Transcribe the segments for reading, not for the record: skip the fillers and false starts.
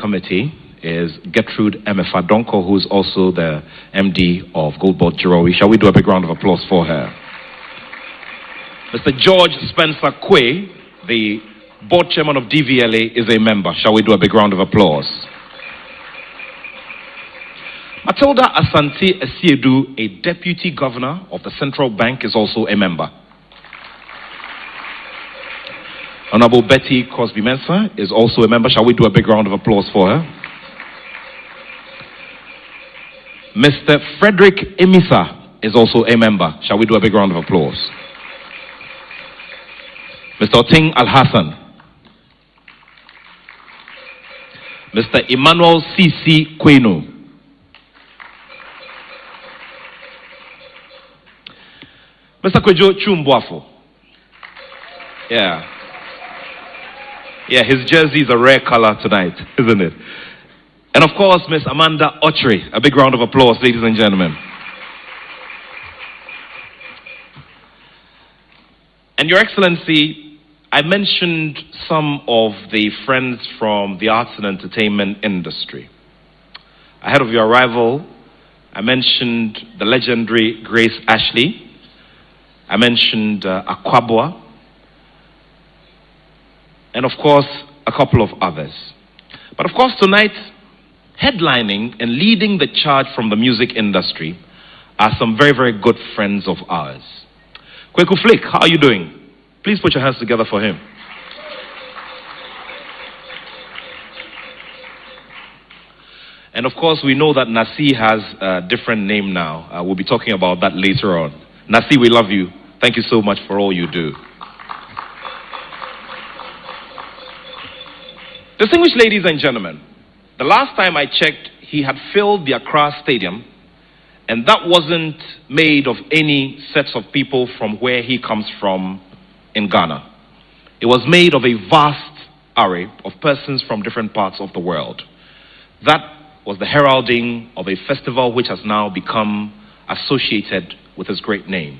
committee is Gertrude Emefadonko, who is also the MD of Goldboard Jirawi. Shall we do a big round of applause for her? Mr. George Spencer Quay, the board chairman of DVLA, is a member. Shall we do a big round of applause? Matilda Asante Esiedu, a deputy governor of the Central Bank, is also a member. Honorable Betty Crosby Mensah is also a member. Shall we do a big round of applause for her? Mr. Frederick Emisa is also a member. Shall we do a big round of applause? Mr. Oting Al-Hassan. Mr. Emmanuel C.C. Kwenu. Mr. Kwejo Chumbwafo. Yeah, his jersey is a rare color tonight, isn't it? And of course, Miss Amanda Ochre. A big round of applause, ladies and gentlemen. And Your Excellency, I mentioned some of the friends from the arts and entertainment industry. Ahead of your arrival, I mentioned the legendary Grace Ashley. I mentioned Akwabwa. And of course, a couple of others. But of course, tonight, headlining and leading the charge from the music industry are some very, very good friends of ours. Kweku Flick, how are you doing? Please put your hands together for him. And of course, we know that Nasi has a different name now. We'll be talking about that later on. Nasi, we love you. Thank you so much for all you do. Distinguished ladies and gentlemen, the last time I checked, he had filled the Accra Stadium, and that wasn't made of any sets of people from where he comes from in Ghana. It was made of a vast array of persons from different parts of the world. That was the heralding of a festival which has now become associated with his great name.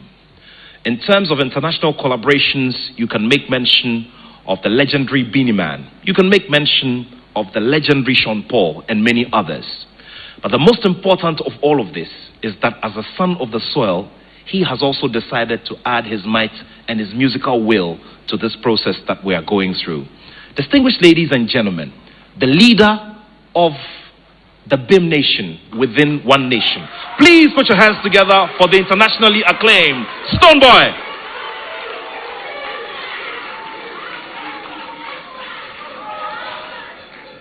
In terms of international collaborations, you can make mention of the legendary Beanie Man. You can make mention of the legendary Sean Paul and many others. But the most important of all of this is that as a son of the soil, he has also decided to add his might and his musical will to this process that we are going through. Distinguished ladies and gentlemen, the leader of the BIM nation within one nation. Please put your hands together for the internationally acclaimed Stonebwoy.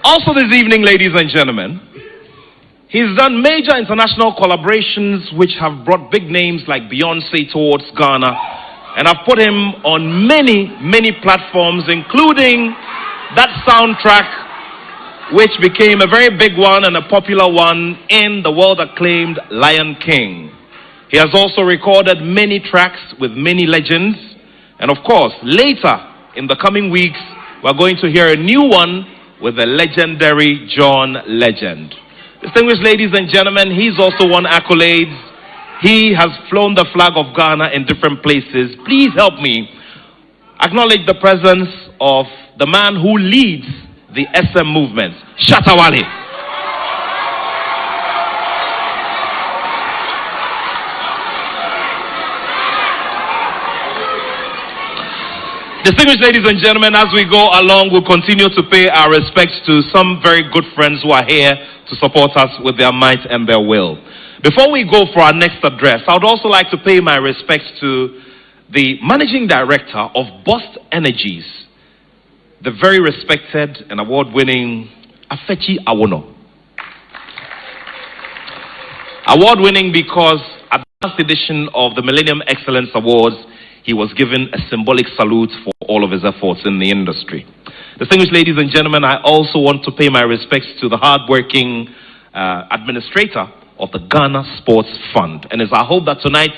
Also this evening, ladies and gentlemen, he's done major international collaborations which have brought big names like Beyonce towards Ghana, and I've put him on many, many platforms, including that soundtrack which became a very big one and a popular one in the world-acclaimed Lion King. He has also recorded many tracks with many legends, and of course, later in the coming weeks, we're going to hear a new one with the legendary John Legend. Distinguished ladies and gentlemen, he's also won accolades. He has flown the flag of Ghana in different places. Please help me acknowledge the presence of the man who leads the SM movement, Shatta Wale. Distinguished ladies and gentlemen, as we go along, we'll continue to pay our respects to some very good friends who are here to support us with their might and their will. Before we go for our next address, I would also like to pay my respects to the managing director of Bust Energies, the very respected and award-winning Afechi Awono. Award-winning because at the last edition of the Millennium Excellence Awards, he was given a symbolic salute for all of his efforts in the industry. Distinguished ladies and gentlemen, I also want to pay my respects to the hard-working administrator of the Ghana Sports Fund. And it's our hope that tonight,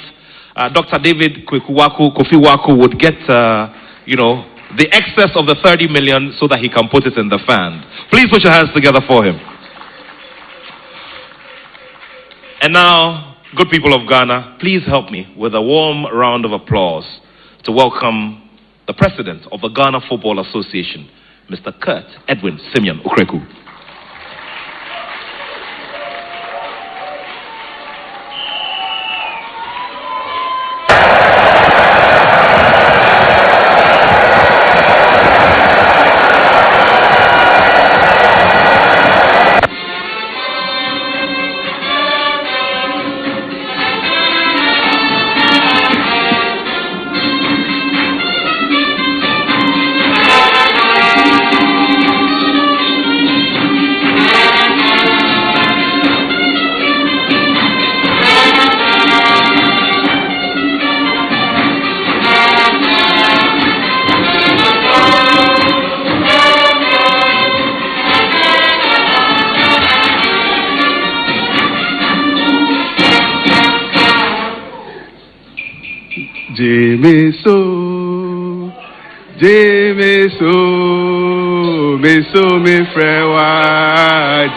Dr. David Kofi Waku would get, the excess of the 30 million so that he can put it in the fund. Please put your hands together for him. And now, good people of Ghana, please help me with a warm round of applause to welcome the president of the Ghana Football Association, Mr. Kurt Edwin Simeon Ukreku. Jemeso, Jemeso, Meso me frewa,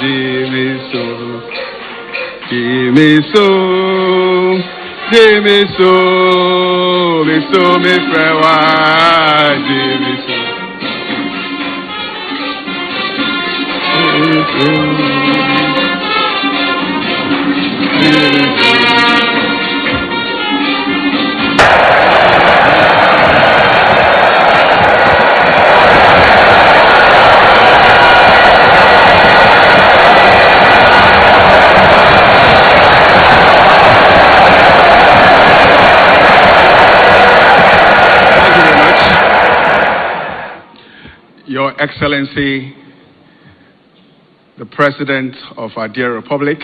Jemeso, Jemeso, Jemeso, Meso me frewa, Jemeso. Your Excellency, the President of our dear Republic,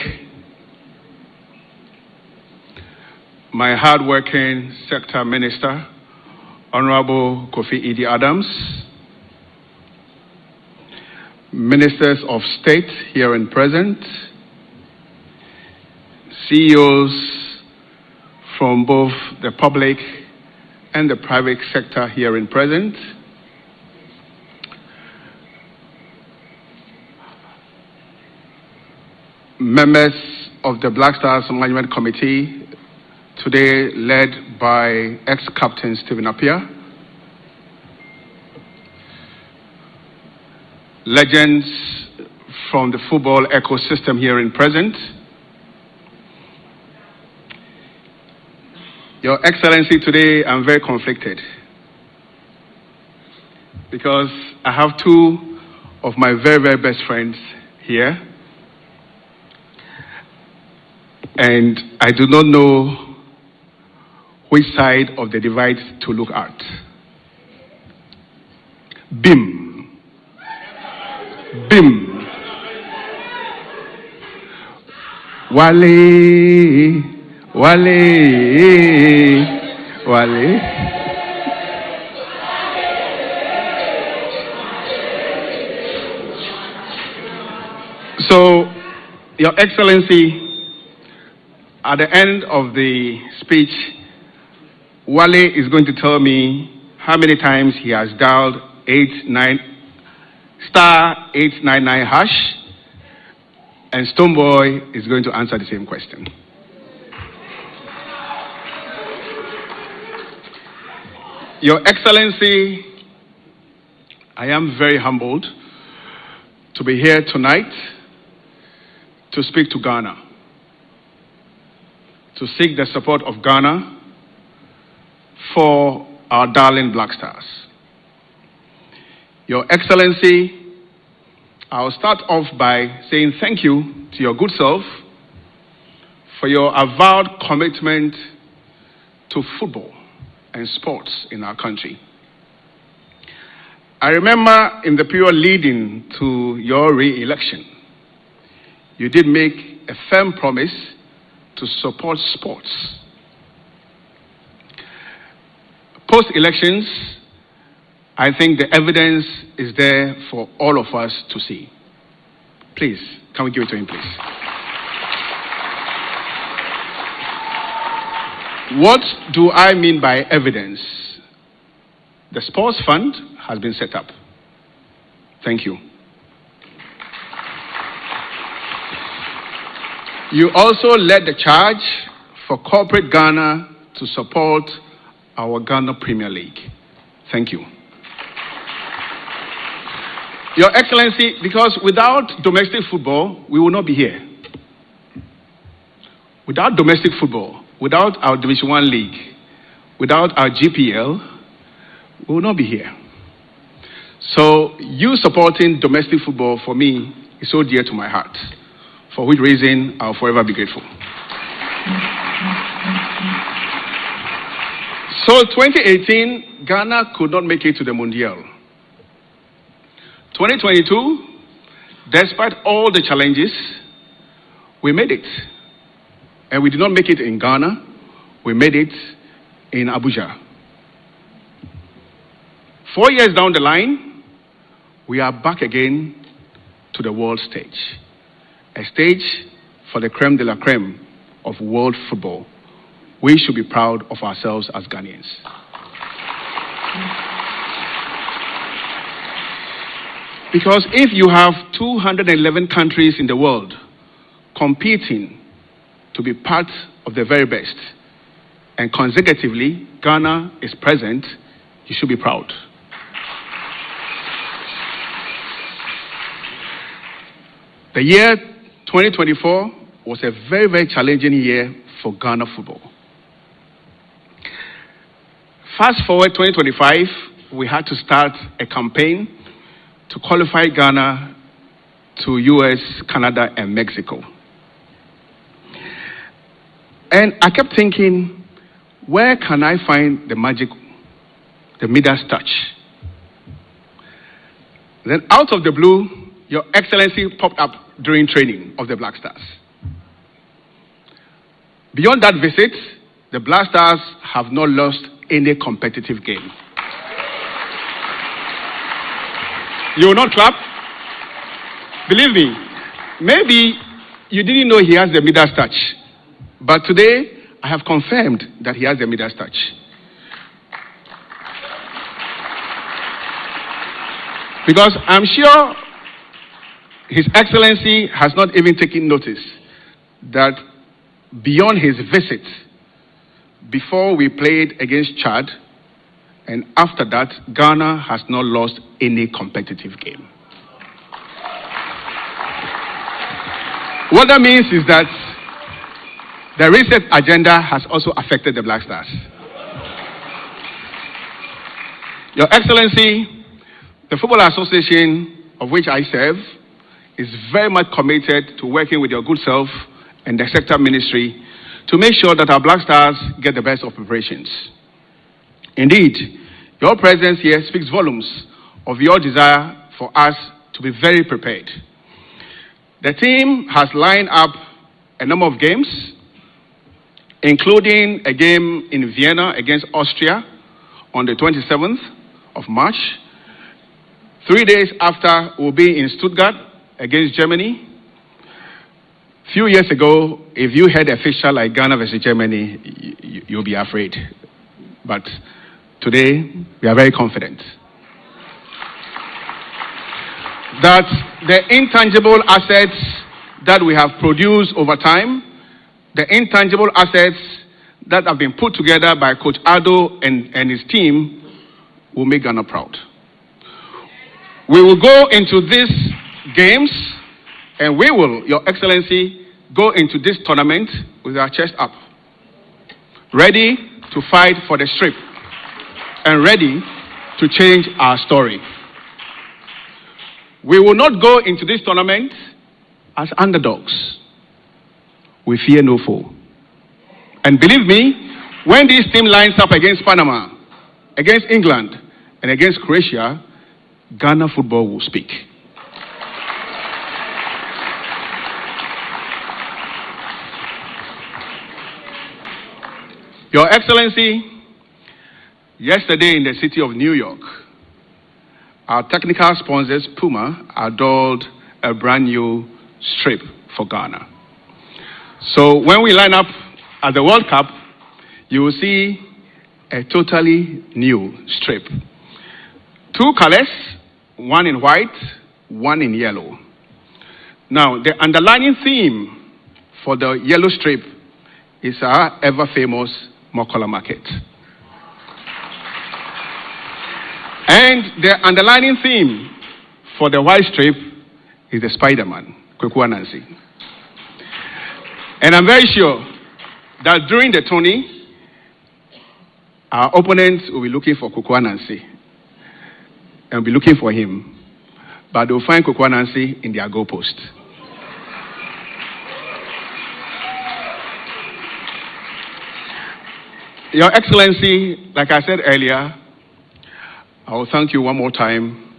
my hard-working Sector Minister, Honorable Kofi Idi Adams, Ministers of State here and present, CEOs from both the public and the private sector here and present, members of the Black Stars Management Committee, today led by ex-captain Stephen Appiah, legends from the football ecosystem here in present, Your Excellency, today I'm very conflicted because I have two of my very, very best friends here. And I do not know which side of the divide to look at. Bim. Bim. Wale. Wale. Wale. So, Your Excellency, at the end of the speech, Wale is going to tell me how many times he has dialed *899# and Stonebwoy is going to answer the same question. Your Excellency, I am very humbled to be here tonight to speak to Ghana, to seek the support of Ghana for our darling Black Stars. Your Excellency, I'll start off by saying thank you to your good self for your avowed commitment to football and sports in our country. I remember in the period leading to your re-election, you did make a firm promise to support sports. Post-elections, I think the evidence is there for all of us to see. Please, can we give it to him, please? What do I mean by evidence? The sports fund has been set up. Thank you. You also led the charge for corporate Ghana to support our Ghana Premier League. Thank you. Your Excellency, because without domestic football, we will not be here. Without domestic football, without our Division 1 league, without our GPL, we will not be here. So you supporting domestic football for me is so dear to my heart, for which reason I'll forever be grateful. So 2018, Ghana could not make it to the Mundial. 2022, despite all the challenges, we made it. And we did not make it in Ghana, we made it in Abuja. 4 years down the line, we are back again to the world stage. A stage for the creme de la creme of world football, we should be proud of ourselves as Ghanaians. Because if you have 211 countries in the world competing to be part of the very best, and consecutively Ghana is present, you should be proud. The year 2024 was a very, very challenging year for Ghana football. Fast forward 2025, we had to start a campaign to qualify Ghana to US, Canada, and Mexico. And I kept thinking, where can I find the magic, the Midas touch? Then out of the blue, Your Excellency popped up during training of the Black Stars. Beyond that visit, the Black Stars have not lost any competitive game. You will not clap? Believe me, maybe you didn't know he has the Midas touch, but today I have confirmed that he has the Midas touch. Because I'm sure His Excellency has not even taken notice that beyond his visit, before we played against Chad, and after that, Ghana has not lost any competitive game. What that means is that the reset agenda has also affected the Black Stars. Your Excellency, the Football Association of which I serve is very much committed to working with your good self and the sector ministry to make sure that our Black Stars get the best of preparations. Indeed, your presence here speaks volumes of your desire for us to be very prepared. The team has lined up a number of games, including a game in Vienna against Austria on the 27th of March. 3 days after, we'll be in Stuttgart against Germany. A few years ago, if you had a fixture like Ghana versus Germany, you'll be afraid. But today, we are very confident that the intangible assets that we have produced over time, the intangible assets that have been put together by Coach Ado and his team, will make Ghana proud. We will go into these games, and we will, Your Excellency, go into this tournament with our chest up, ready to fight for the strip, and ready to change our story. We will not go into this tournament as underdogs. We fear no foe. And believe me, when this team lines up against Panama, against England, and against Croatia, Ghana football will speak. Your Excellency, yesterday in the city of New York, our technical sponsors, Puma, adored a brand new strip for Ghana. So when we line up at the World Cup, you will see a totally new strip. 2 colors, one in white, one in yellow. Now, the underlying theme for the yellow strip is our ever-famous Mokola market. And the underlying theme for the white strip is the Spider-Man, Kwekwa Nancy. And I'm very sure that during the tourney, our opponents will be looking for Kwekwa Nancy and will be looking for him, but they'll find Kwekwa Nancy in their goalpost. Your Excellency, like I said earlier, I will thank you one more time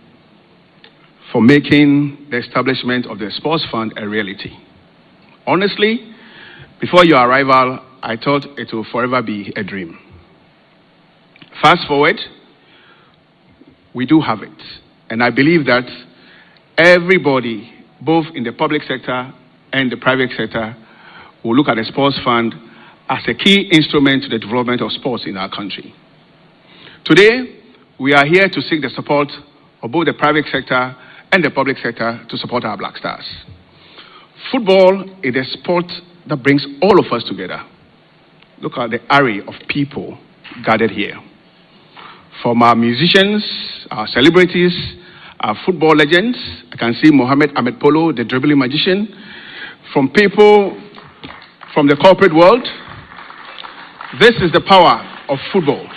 for making the establishment of the Sports Fund a reality. Honestly, before your arrival, I thought it will forever be a dream. Fast forward, we do have it. And I believe that everybody, both in the public sector and the private sector, will look at the Sports Fund as a key instrument to the development of sports in our country. Today, we are here to seek the support of both the private sector and the public sector to support our Black Stars. Football is a sport that brings all of us together. Look at the array of people gathered here. From our musicians, our celebrities, our football legends. I can see Mohamed Ahmed Polo, the dribbling magician. From people from the corporate world. This is the power of football.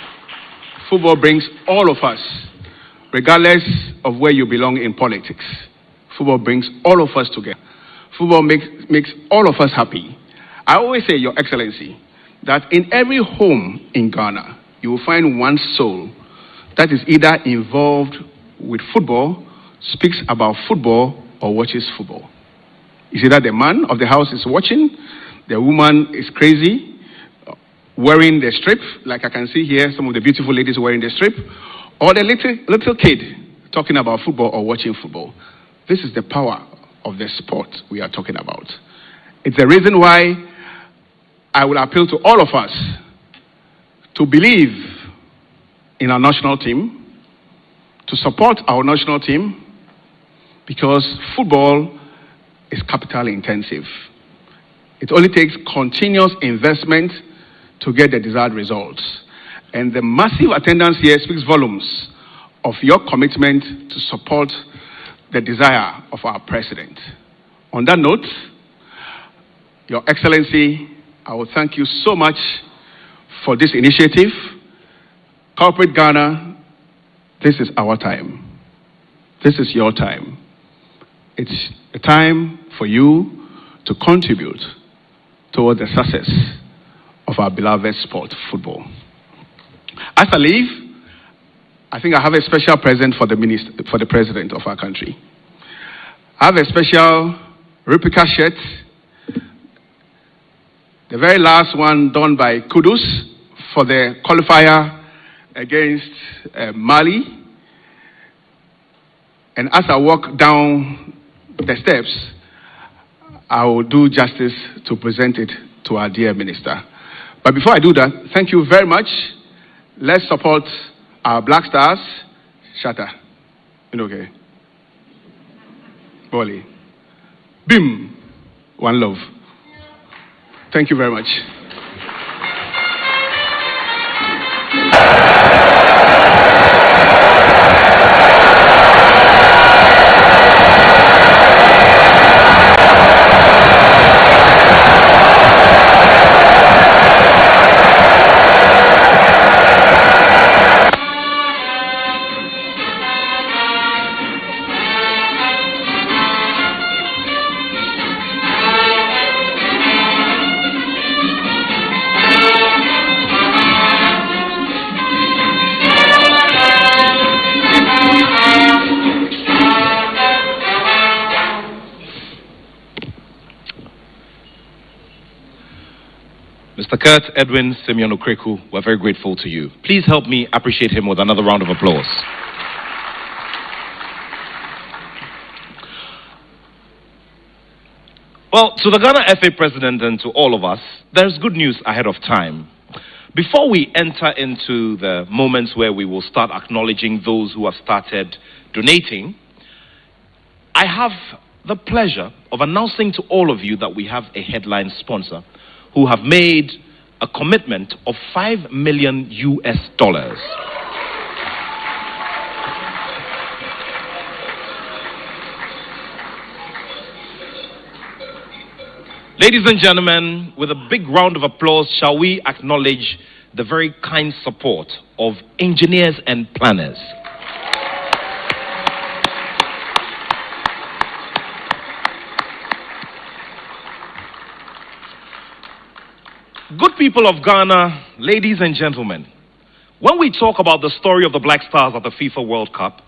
Football brings all of us, regardless of where you belong in politics. Football brings all of us together. Football makes all of us happy. I always say, Your Excellency, that in every home in Ghana, you will find one soul that is either involved with football, speaks about football, or watches football. Is it that the man of the house is watching, the woman is crazy, wearing the strip, like I can see here, some of the beautiful ladies wearing the strip, or the little kid talking about football or watching football. This is the power of the sport we are talking about. It's the reason why I will appeal to all of us to believe in our national team, to support our national team, because football is capital intensive. It only takes continuous investment to get the desired results. And the massive attendance here speaks volumes of your commitment to support the desire of our president. On that note, Your Excellency, I will thank you so much for this initiative. Corporate Ghana, this is our time. This is your time. It's a time for you to contribute toward the success of our beloved sport, football. As I leave, I think I have a special present for the president of our country. I have a special replica shirt, the very last one done by Kudus for the qualifier against Mali. And as I walk down the steps, I will do justice to present it to our dear minister. But before I do that, thank you very much. Let's support our Black Stars. Shatta. Okay. Wale. Bim. One love. Thank you very much. Mr. Kurt Edwin Simeon Okreku, we're very grateful to you. Please help me appreciate him with another round of applause. Well, to the Ghana FA president and to all of us, there's good news ahead of time. Before we enter into the moments where we will start acknowledging those who have started donating, I have the pleasure of announcing to all of you that we have a headline sponsor who have made a commitment of $5 million US. Ladies and gentlemen, with a big round of applause, shall we acknowledge the very kind support of engineers and planners. Good people of Ghana, ladies and gentlemen, when we talk about the story of the Black Stars at the FIFA World Cup,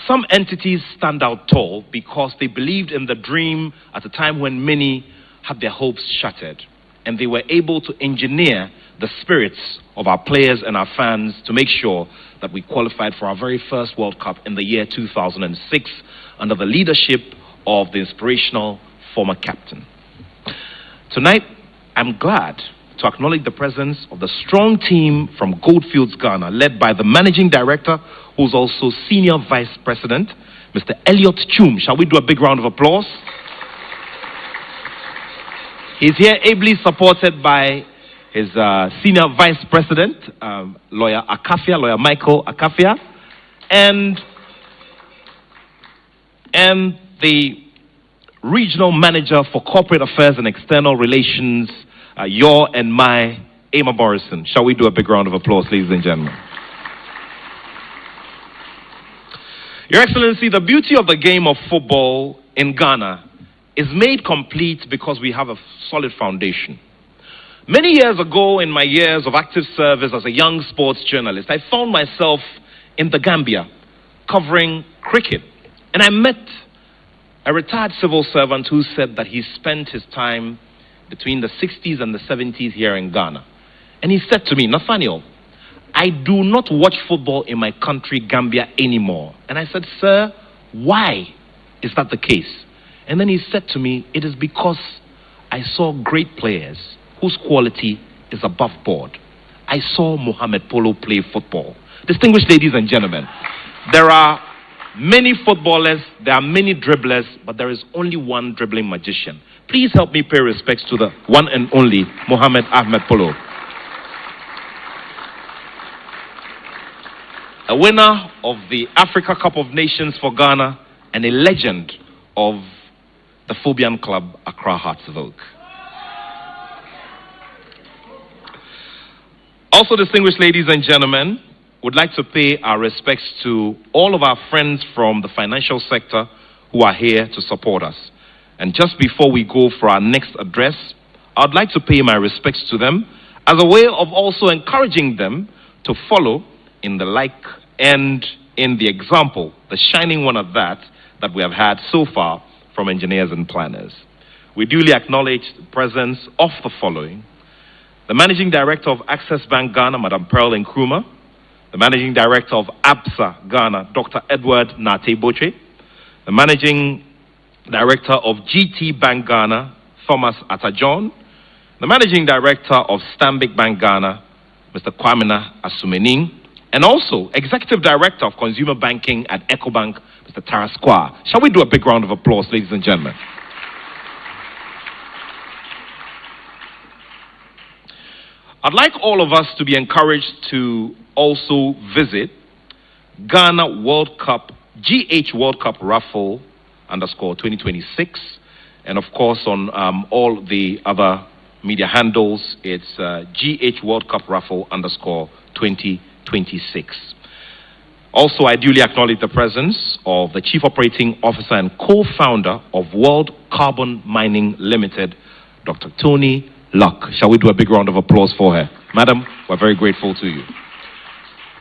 some entities stand out tall because they believed in the dream at a time when many had their hopes shattered, and they were able to engineer the spirits of our players and our fans to make sure that we qualified for our very first World Cup in the year 2006 under the leadership of the inspirational former captain. Tonight, I'm glad to acknowledge the presence of the strong team from Goldfields, Ghana, led by the Managing Director, who's also Senior Vice President, Mr. Elliot Chum. Shall we do a big round of applause? He's here ably supported by his Senior Vice President, Lawyer Michael Akafia, and the Regional Manager for Corporate Affairs and External Relations, your and my, Emma Morrison. Shall we do a big round of applause, ladies and gentlemen? Your Excellency, the beauty of the game of football in Ghana is made complete because we have a solid foundation. Many years ago, in my years of active service as a young sports journalist, I found myself in the Gambia covering cricket. And I met a retired civil servant who said that he spent his time between the 60s and the 70s here in Ghana. And he said to me, Nathaniel, I do not watch football in my country, Gambia, anymore. And I said, sir, why is that the case? And then he said to me, it is because I saw great players whose quality is above board. I saw Mohamed Polo play football. Distinguished ladies and gentlemen, there are many footballers, there are many dribblers, but there is only one dribbling magician. Please help me pay respects to the one and only Mohamed Ahmed Polo. A winner of the Africa Cup of Nations for Ghana and a legend of the Phobian Club, Accra Hearts of Oak. Also, distinguished ladies and gentlemen, would like to pay our respects to all of our friends from the financial sector who are here to support us. And just before we go for our next address, I'd like to pay my respects to them as a way of also encouraging them to follow in the like and in the example, the shining one of that we have had so far from engineers and planners. We duly acknowledge the presence of the following: the Managing Director of Access Bank Ghana, Madam Pearl Nkrumah; the Managing Director of ABSA Ghana, Dr. Edward Nate Boche; the Managing Director of GT Bank Ghana, Thomas Atajon; the Managing Director of Stanbic Bank Ghana, Mr. Kwamina Asumening; and also Executive Director of Consumer Banking at EcoBank, Mr. Taraskwa. Shall we do a big round of applause, ladies and gentlemen? I'd like all of us to be encouraged to also visit Ghana World Cup, GH World Cup Raffle _2026. And of course, on all the other media handles, it's GH World Cup Raffle _2026. Also, I duly acknowledge the presence of the Chief Operating Officer and co-founder of World Carbon Mining Limited, Dr. Tony Luck. Shall we do a big round of applause for her? Madam, we're very grateful to you.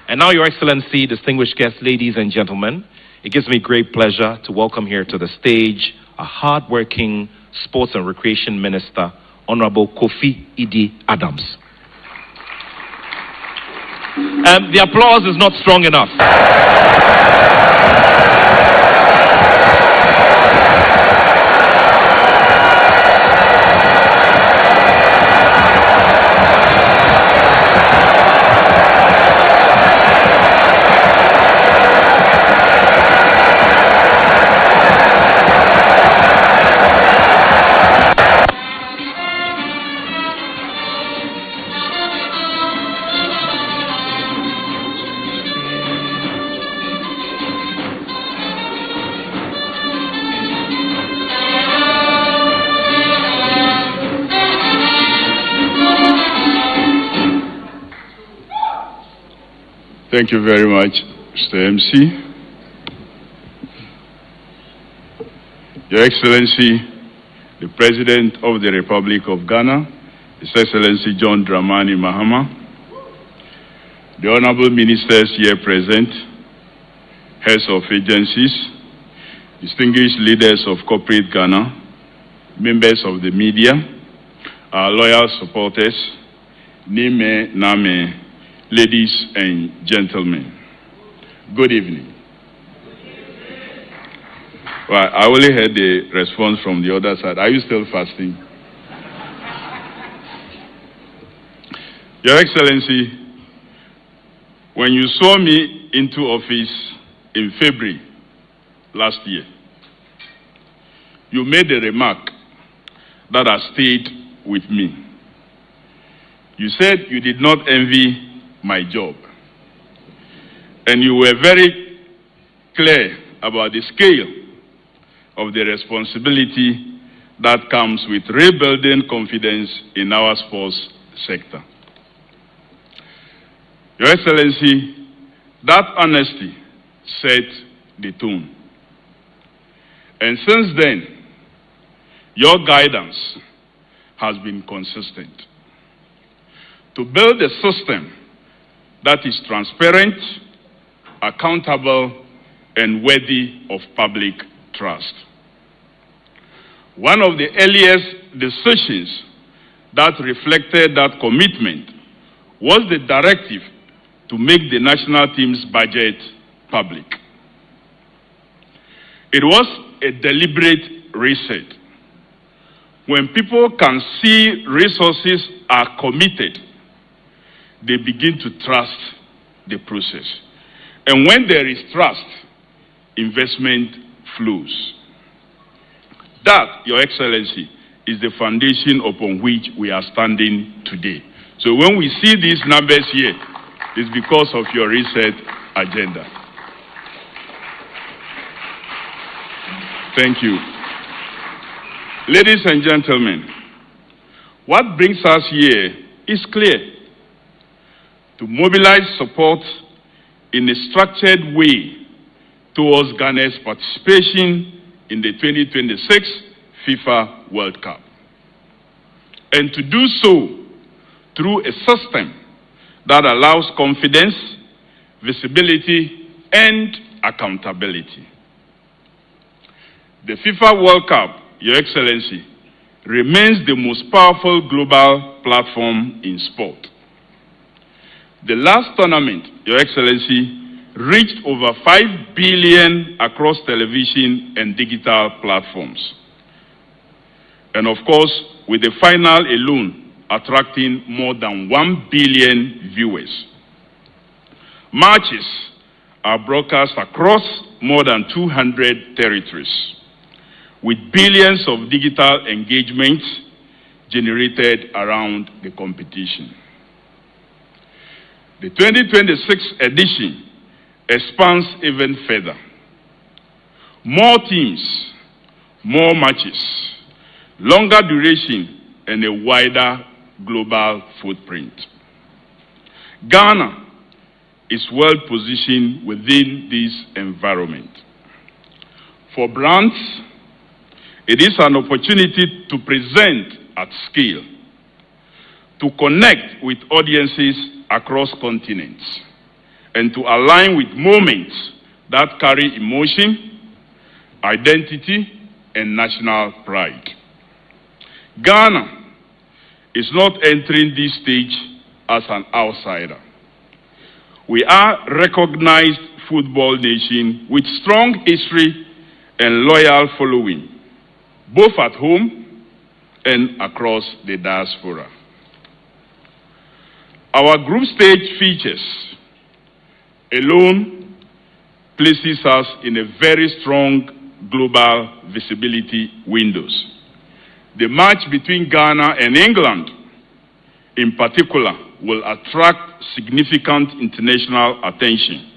And now, Your Excellency, distinguished guests, ladies and gentlemen, it gives me great pleasure to welcome here to the stage a hard-working Sports and Recreation Minister, Honorable Kofi Idi Adams. The applause is not strong enough. Thank you very much, Mr. MC. Your Excellency, the President of the Republic of Ghana, His Excellency John Dramani Mahama, the Honorable Ministers here present, heads of agencies, distinguished leaders of corporate Ghana, members of the media, our loyal supporters, Nime Name, ladies and gentlemen, good evening. Well, I only heard the response from the other side. Are you still fasting? Your Excellency, when you saw me into office in February last year, you made a remark that has stayed with me. You said you did not envy my job. And you were very clear about the scale of the responsibility that comes with rebuilding confidence in our sports sector. Your Excellency, that honesty set the tone. And since then, your guidance has been consistent. To build a system that is transparent, accountable, and worthy of public trust. One of the earliest decisions that reflected that commitment was the directive to make the national team's budget public. It was a deliberate reset. When people can see resources are committed, they begin to trust the process. And when there is trust, investment flows. That, Your Excellency, is the foundation upon which we are standing today. So when we see these numbers here, it's because of your reset agenda. Thank you. Ladies and gentlemen, what brings us here is clear. To mobilize support in a structured way towards Ghana's participation in the 2026 FIFA World Cup. And to do so through a system that allows confidence, visibility, and accountability. The FIFA World Cup, Your Excellency, remains the most powerful global platform in sport. The last tournament, Your Excellency, reached over 5 billion across television and digital platforms. And of course, with the final alone attracting more than 1 billion viewers. Matches are broadcast across more than 200 territories, with billions of digital engagements generated around the competition. The 2026 edition expands even further. More teams, more matches, longer duration, and a wider global footprint. Ghana is well positioned within this environment. For brands, it is an opportunity to present at scale, to connect with audiences across continents, and to align with moments that carry emotion, identity, and national pride. Ghana is not entering this stage as an outsider. We are a recognized football nation with strong history and loyal following, both at home and across the diaspora. Our group stage features alone places us in a very strong global visibility windows. The match between Ghana and England, in particular, will attract significant international attention,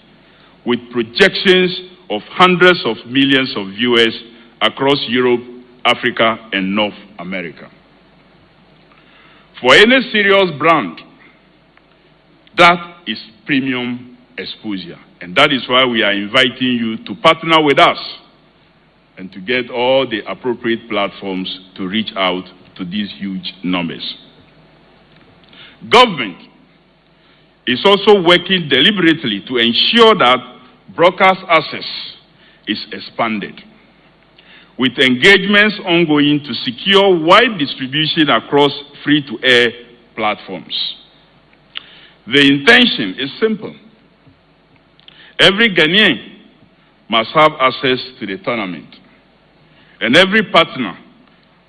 with projections of hundreds of millions of viewers across Europe, Africa, and North America. For any serious brand, that is premium exposure. And that is why we are inviting you to partner with us and to get all the appropriate platforms to reach out to these huge numbers. Government is also working deliberately to ensure that broadcast access is expanded, with engagements ongoing to secure wide distribution across free-to-air platforms. The intention is simple. Every Ghanaian must have access to the tournament, and every partner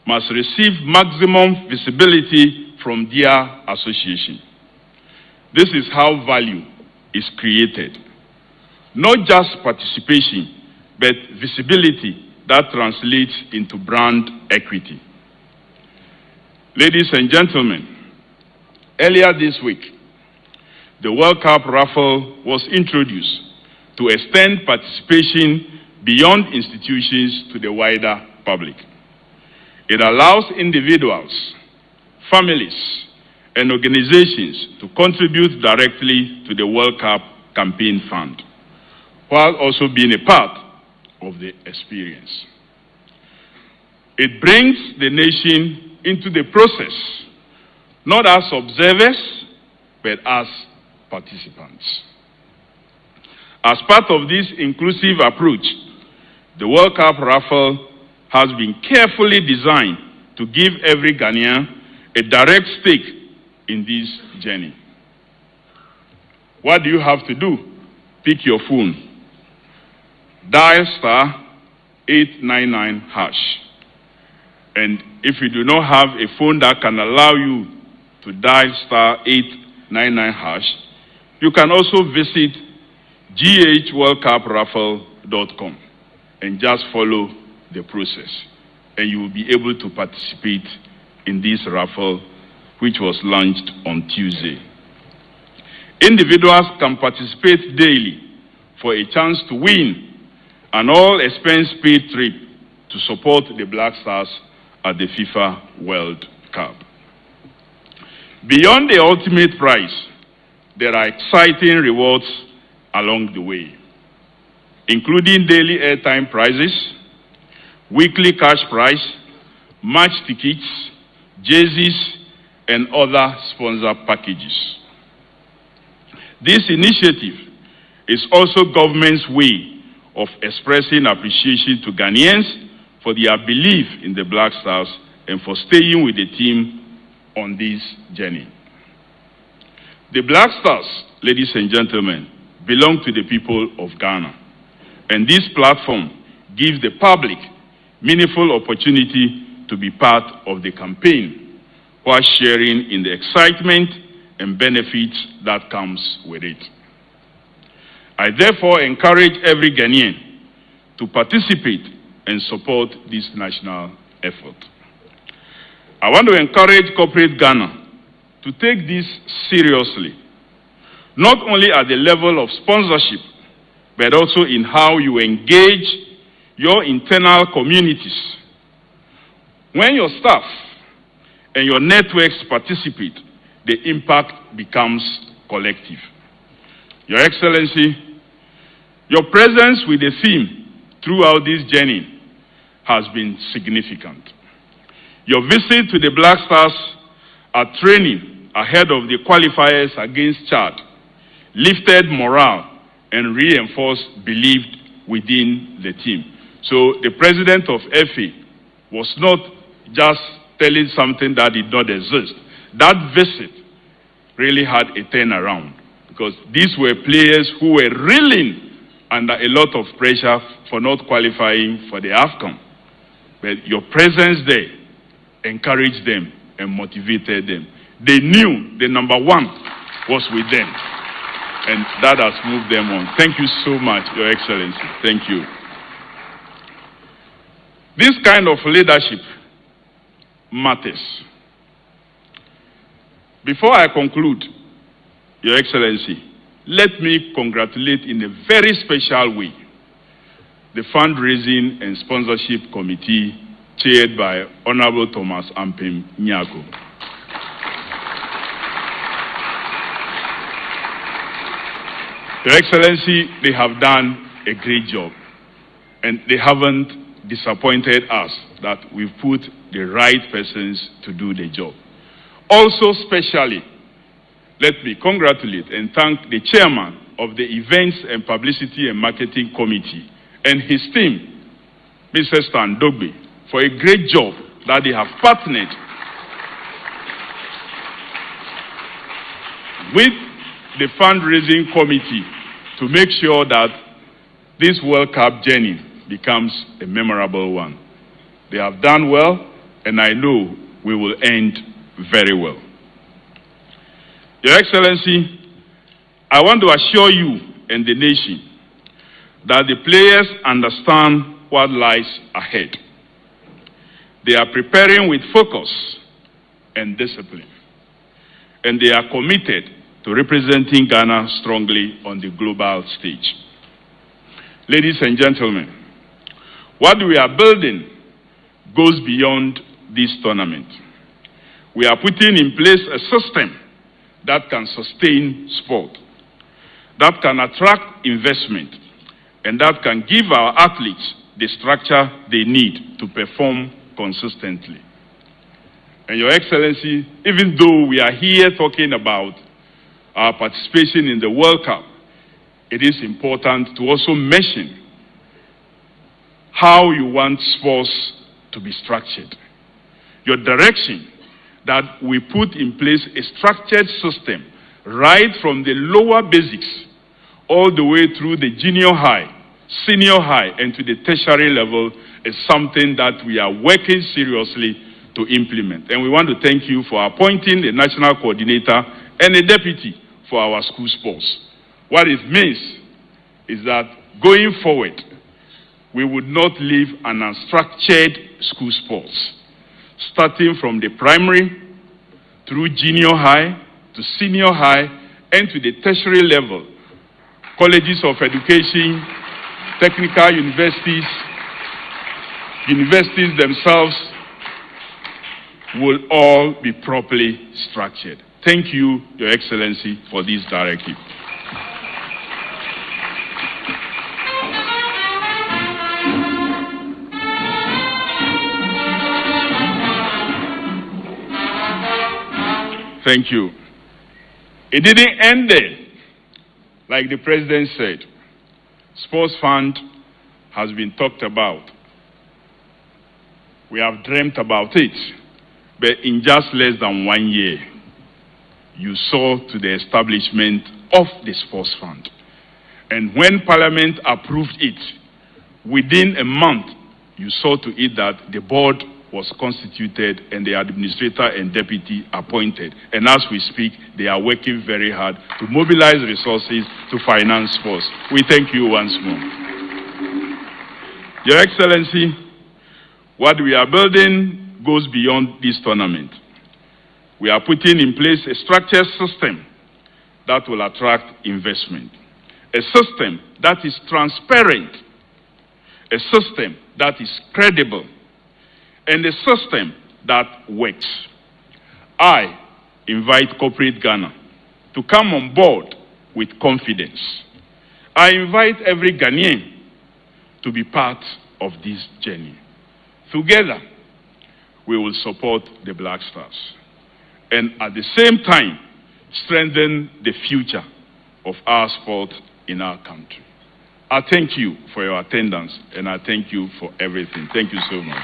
must receive maximum visibility from their association. This is how value is created. Not just participation, but visibility that translates into brand equity. Ladies and gentlemen, earlier this week, the World Cup Raffle was introduced to extend participation beyond institutions to the wider public. It allows individuals, families, and organizations to contribute directly to the World Cup campaign fund, while also being a part of the experience. It brings the nation into the process, not as observers, but as participants. As part of this inclusive approach, the World Cup Raffle has been carefully designed to give every Ghanaian a direct stake in this journey. What do you have to do? Pick your phone. Dial *899#. And if you do not have a phone that can allow you to dial *899#, you can also visit ghworldcupraffle.com and just follow the process. And you will be able to participate in this raffle, which was launched on Tuesday. Individuals can participate daily for a chance to win an all-expense-paid trip to support the Black Stars at the FIFA World Cup. Beyond the ultimate prize, there are exciting rewards along the way, including daily airtime prizes, weekly cash prize, match tickets, jerseys, and other sponsor packages. This initiative is also government's way of expressing appreciation to Ghanaians for their belief in the Black Stars and for staying with the team on this journey. The Black Stars, ladies and gentlemen, belong to the people of Ghana, and this platform gives the public meaningful opportunity to be part of the campaign while sharing in the excitement and benefits that comes with it. I therefore encourage every Ghanaian to participate and support this national effort. I want to encourage corporate Ghana to take this seriously, not only at the level of sponsorship, but also in how you engage your internal communities. When your staff and your networks participate, the impact becomes collective. Your Excellency, your presence with the theme throughout this journey has been significant. Your visit to the Black Stars at training ahead of the qualifiers against Chad lifted morale and reinforced belief within the team. So the president of FA was not just telling something that did not exist. That visit really had a turnaround, because these were players who were reeling under a lot of pressure for not qualifying for the AFCON. But your presence there encouraged them and motivated them. They knew the number one was with them, and that has moved them on. Thank you so much, Your Excellency. Thank you. This kind of leadership matters. Before I conclude, Your Excellency, let me congratulate in a very special way the Fundraising and Sponsorship Committee chaired by Honorable Thomas Ampem Nyako. Your Excellency, they have done a great job, and they haven't disappointed us that we've put the right persons to do the job. Also, specially, let me congratulate and thank the chairman of the Events and Publicity and Marketing Committee and his team, Mr. Stonebwoy, for a great job that they have partnered with the fundraising committee to make sure that this World Cup journey becomes a memorable one. They have done well, and I know we will end very well. Your Excellency, I want to assure you and the nation that the players understand what lies ahead. They are preparing with focus and discipline, and they are committed to representing Ghana strongly on the global stage. Ladies and gentlemen, what we are building goes beyond this tournament. We are putting in place a system that can sustain sport, that can attract investment, and that can give our athletes the structure they need to perform consistently. And Your Excellency, even though we are here talking about our participation in the World Cup, it is important to also mention how you want sports to be structured. Your direction that we put in place a structured system right from the lower basics all the way through the junior high, senior high, and to the tertiary level is something that we are working seriously to implement. And we want to thank you for appointing a national coordinator and a deputy for our school sports. What it means is that going forward, we would not leave an unstructured school sports, starting from the primary through junior high to senior high and to the tertiary level. Colleges of education, technical universities, universities themselves will all be properly structured. Thank you, Your Excellency, for this directive. Thank you. It didn't end there. Like the President said, Sports Fund has been talked about. We have dreamt about it. But in just less than 1 year, you saw to the establishment of the Sports Fund. And when Parliament approved it, within a month, you saw to it that the board was constituted and the administrator and deputy appointed. And as we speak, they are working very hard to mobilize resources to finance sports. We thank you once more. Your Excellency, what we are building goes beyond this tournament. We are putting in place a structured system that will attract investment, a system that is transparent, a system that is credible, and a system that works. I invite corporate Ghana to come on board with confidence. I invite every Ghanaian to be part of this journey. Together, we will support the Black Stars and at the same time strengthen the future of our sport in our country. I thank you for your attendance and I thank you for everything. Thank you so much.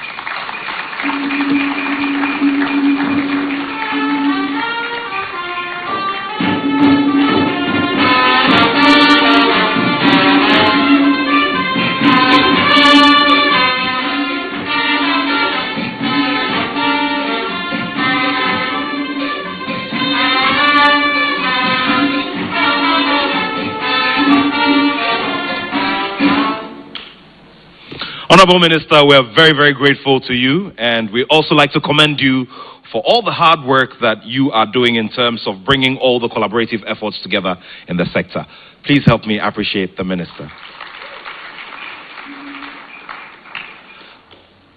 Honorable Minister, we are very, very grateful to you, and we also like to commend you for all the hard work that you are doing in terms of bringing all the collaborative efforts together in the sector. Please help me appreciate the Minister.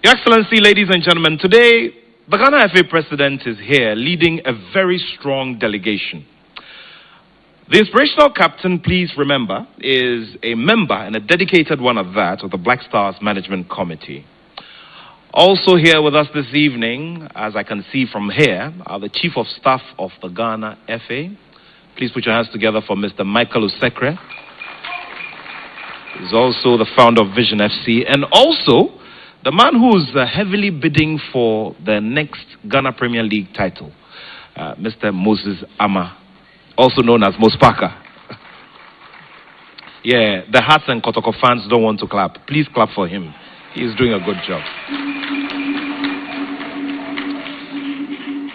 Your Excellency, ladies and gentlemen, today the Ghana FA President is here leading a very strong delegation. The inspirational captain, please remember, is a member, and a dedicated one at that, of the Black Stars Management Committee. Also here with us this evening, as I can see from here, are the Chief of Staff of the Ghana FA. Please put your hands together for Mr. Michael Usekre. He's also the founder of Vision FC, and also the man who's heavily bidding for the next Ghana Premier League title, Mr. Moses Ama, also known as Mospaka. Yeah, the Hearts and Kotoko fans don't want to clap. Please clap for him. He's doing a good job.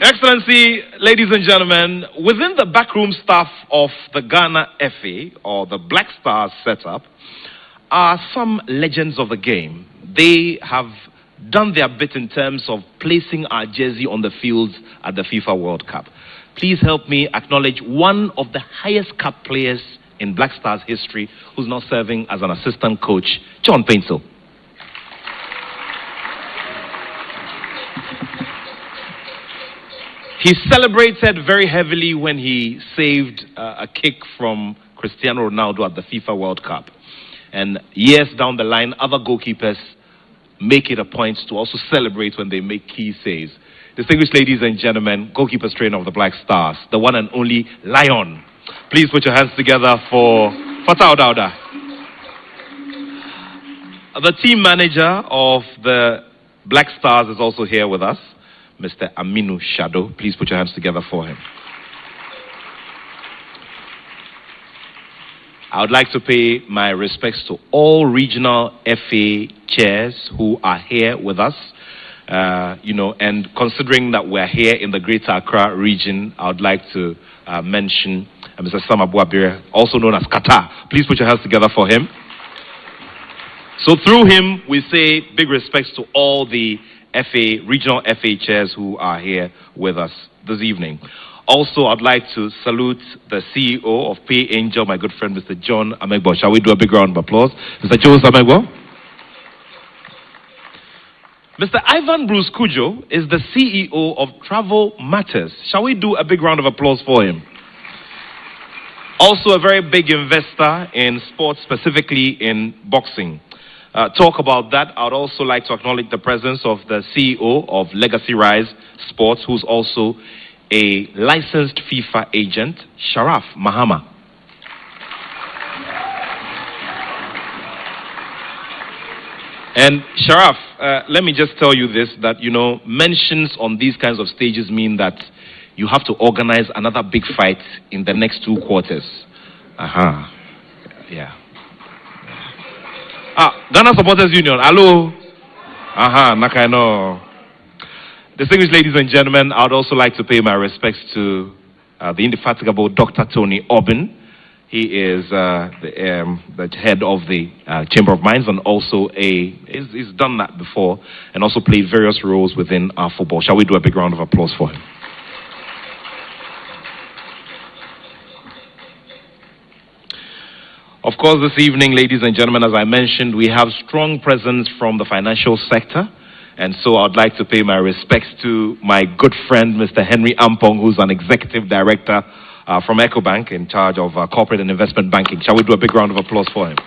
Excellency, ladies and gentlemen, within the backroom staff of the Ghana FA, or the Black Stars setup, are some legends of the game. They have done their bit in terms of placing our jersey on the fields at the FIFA World Cup. Please help me acknowledge one of the highest cap players in Black Stars history who's now serving as an assistant coach, John Paintsel. He celebrated very heavily when he saved a kick from Cristiano Ronaldo at the FIFA World Cup. And years down the line, other goalkeepers make it a point to also celebrate when they make key saves. Distinguished ladies and gentlemen, goalkeepers trainer of the Black Stars, the one and only Lion. Please put your hands together for Fatah Dauda. The team manager of the Black Stars is also here with us, Mr. Aminu Shado. Please put your hands together for him. I would like to pay my respects to all regional FA chairs who are here with us. And considering that we're here in the Greater Accra region, I would like to mention Mr. Sam Abuabire, also known as Qatar. Please put your hands together for him. So through him, we say big respects to all the regional FA chairs who are here with us this evening. Also, I'd like to salute the CEO of Pay Angel, my good friend, Mr. John Amegbo. Shall we do a big round of applause? Mr. Joe Amegbo. Mr. Ivan Bruce Kujo is the CEO of Travel Matters. Shall we do a big round of applause for him? Also, a very big investor in sports, specifically in boxing. Talk about that. I would also like to acknowledge the presence of the CEO of Legacy Rise Sports, who's also a licensed FIFA agent, Sharaf Mahama. And Sharaf, let me just tell you this, that, mentions on these kinds of stages mean that you have to organize another big fight in the next 2 quarters. Yeah. Ghana Supporters Union, hello. Nakaino. Distinguished ladies and gentlemen, I would also like to pay my respects to the indefatigable Dr. Tony Obin. He is the head of the Chamber of Mines, and also he's done that before, and also played various roles within our football. Shall we do a big round of applause for him? Of course, this evening, ladies and gentlemen, as I mentioned, we have strong presence from the financial sector. And so I'd like to pay my respects to my good friend, Mr. Henry Ampong, who's an executive director from EcoBank in charge of corporate and investment banking. Shall we do a big round of applause for him?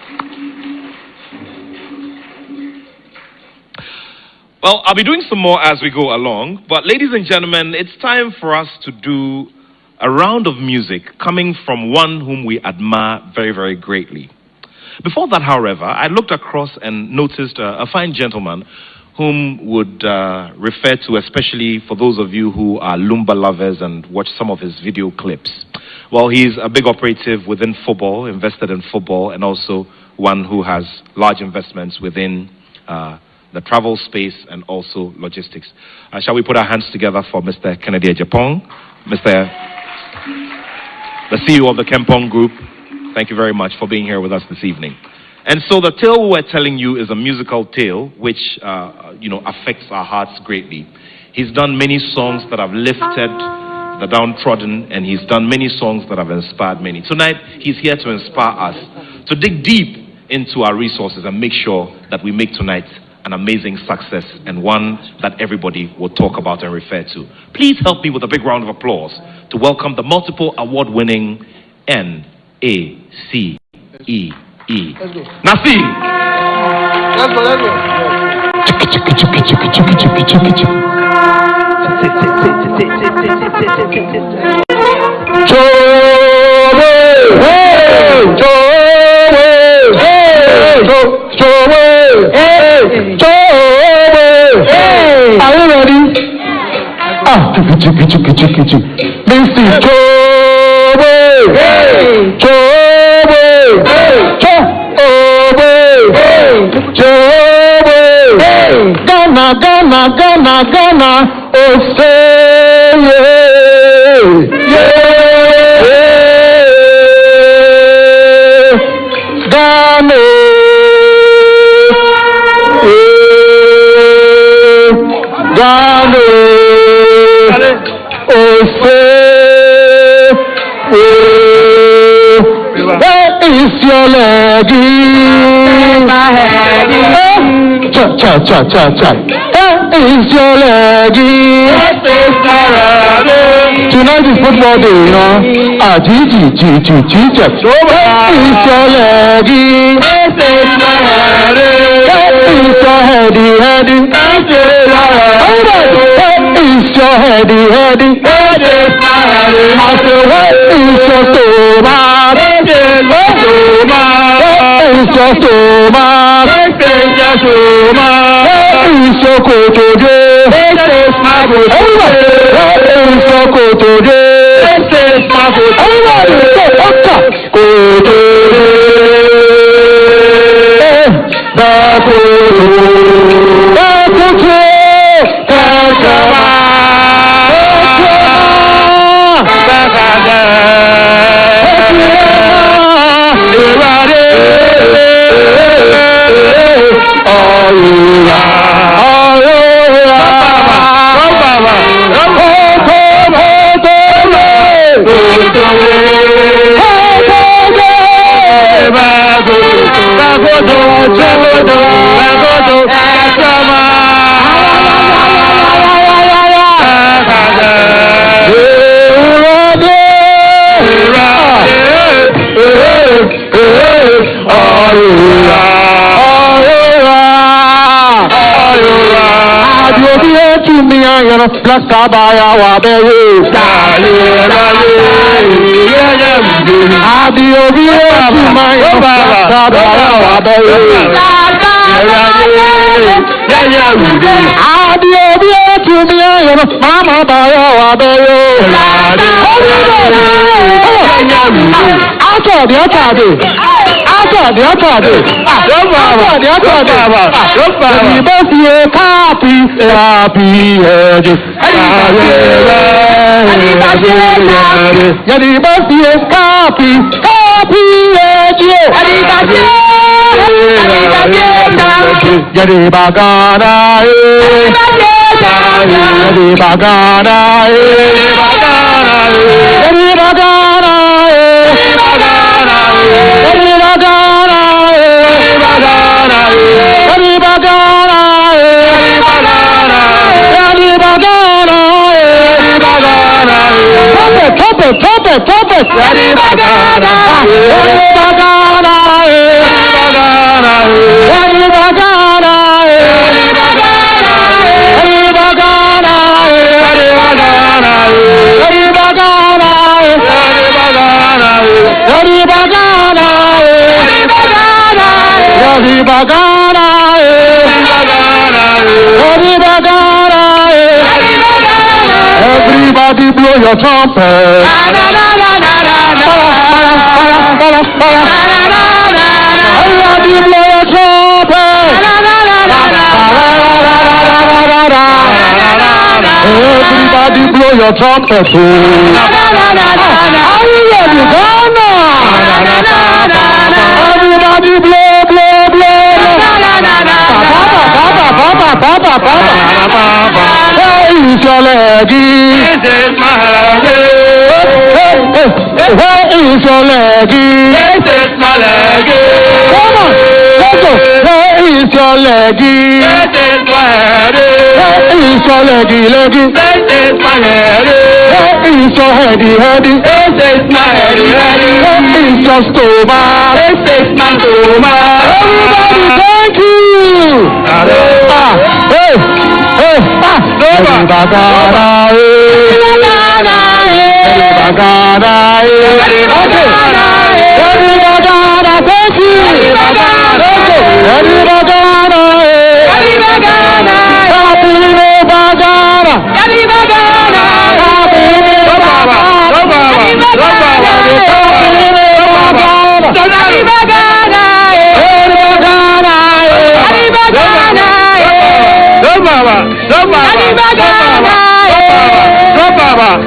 Well, I'll be doing some more as we go along. But ladies and gentlemen, it's time for us to do a round of music coming from one whom we admire very, very greatly. Before that, however, I looked across and noticed a fine gentleman whom would refer to, especially for those of you who are Lumba lovers and watch some of his video clips. Well, he's a big operative within football, invested in football, and also one who has large investments within the travel space and also logistics. Shall we put our hands together for Mr. Kennedy Ejapong, the CEO of the Kempong Group? Thank you very much for being here with us this evening. And so the tale we're telling you is a musical tale which, affects our hearts greatly. He's done many songs that have lifted the downtrodden, and he's done many songs that have inspired many. Tonight, he's here to inspire us to dig deep into our resources and make sure that we make tonight an amazing success and one that everybody will talk about and refer to. Please help me with a big round of applause to welcome the multiple award-winning NACEE. Nasi! Let's go. Are you ready? Ghana, oh say Gano. Gano. Ose. Where is your leggy? Cha. Where is your leggy? Tonight is football day, you know. Where is your leggy? Where is your heady? Where is your heady? I say, where is your stomach? Where is your stomach? Where is your kotoje? Where is your kotoje? Lakabaya wabewe Everybody blow your trumpet. Everybody blow your trumpet. Everybody blow your trumpet. Are you ready, Ghana? Everybody blow. Where is your leggy? Where is your leggy? Come on, let's go. Where is your leggy? Where is your leggy? Where is your heady? Where is your stomach? Everybody, thank you. Baba,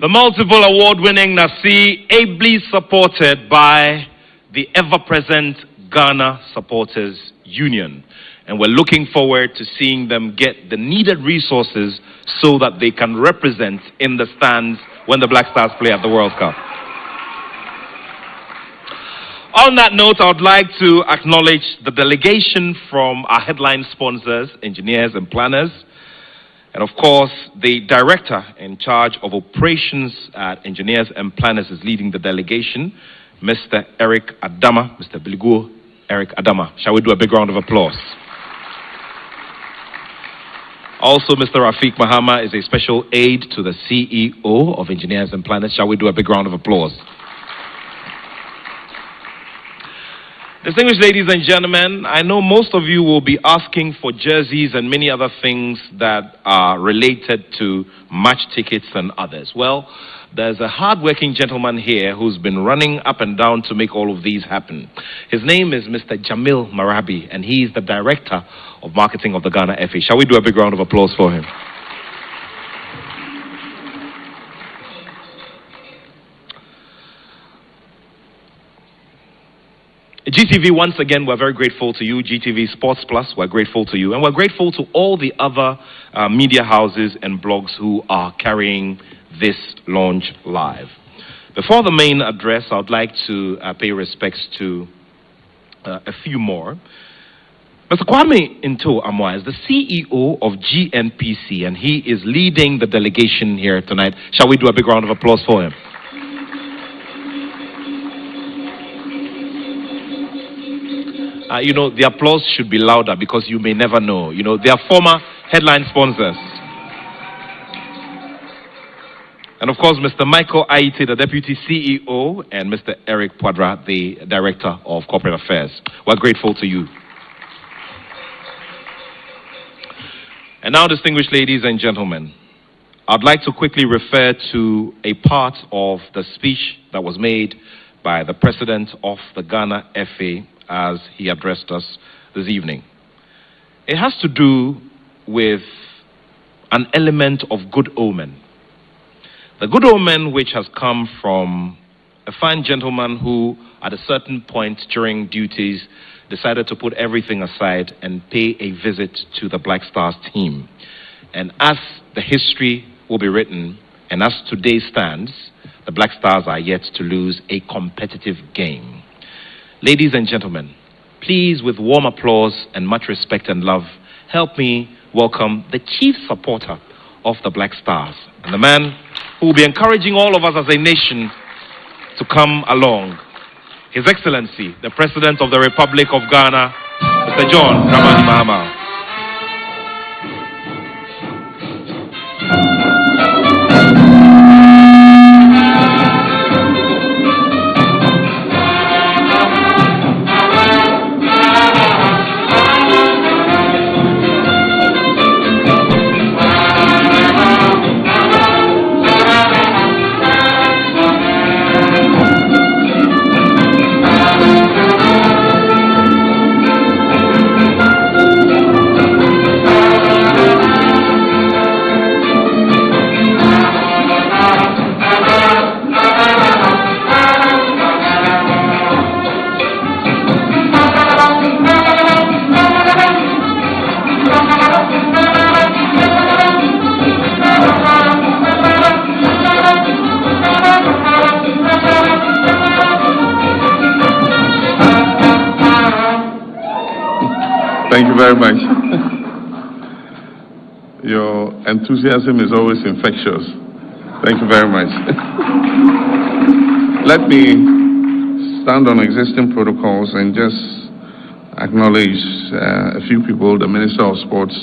The multiple award-winning Nasi, ably supported by the ever-present Ghana Supporters Union. And we're looking forward to seeing them get the needed resources so that they can represent in the stands when the Black Stars play at the World Cup. On that note, I would like to acknowledge the delegation from our headline sponsors, engineers and planners, and of course, the director in charge of operations at Engineers and Planners is leading the delegation, Mr. Eric Adama, Mr. Biliguo Eric Adama. Shall we do a big round of applause? Also, Mr. Rafiq Mahama is a special aide to the CEO of Engineers and Planners. Shall we do a big round of applause? Distinguished ladies and gentlemen, I know most of you will be asking for jerseys and many other things that are related to match tickets and others. Well, there's a hard-working gentleman here who's been running up and down to make all of these happen. His name is Mr. Jamil Marabi, and he's the Director of Marketing of the Ghana FA. Shall we do a big round of applause for him? GTV, once again, we're very grateful to you. GTV Sports Plus, we're grateful to you. And we're grateful to all the other media houses and blogs who are carrying this launch live. Before the main address, I would like to pay respects to a few more. Mr. Kwame Into Amwa is the CEO of GNPC, and he is leading the delegation here tonight. Shall we do a big round of applause for him? You know, the applause should be louder because you may never know. You know, they are former headline sponsors. And of course, Mr. Michael Aite, the Deputy CEO, and Mr. Eric Pwadra, the Director of Corporate Affairs. We're grateful to you. And now, distinguished ladies and gentlemen, I'd like to quickly refer to a part of the speech that was made by the President of the Ghana FA as he addressed us this evening. It has to do with an element of good omen. The good omen which has come from a fine gentleman who, at a certain point during duties, decided to put everything aside and pay a visit to the Black Stars team. And as the history will be written, and as today stands, the Black Stars are yet to lose a competitive game. Ladies and gentlemen, please, with warm applause and much respect and love, help me welcome the chief supporter of the Black Stars, and the man who will be encouraging all of us as a nation to come along, His Excellency, the President of the Republic of Ghana, Mr. John Dramani Mahama. Thank you very much. Your enthusiasm is always infectious. Thank you very much. Let me stand on existing protocols and just acknowledge a few people, the Minister of Sports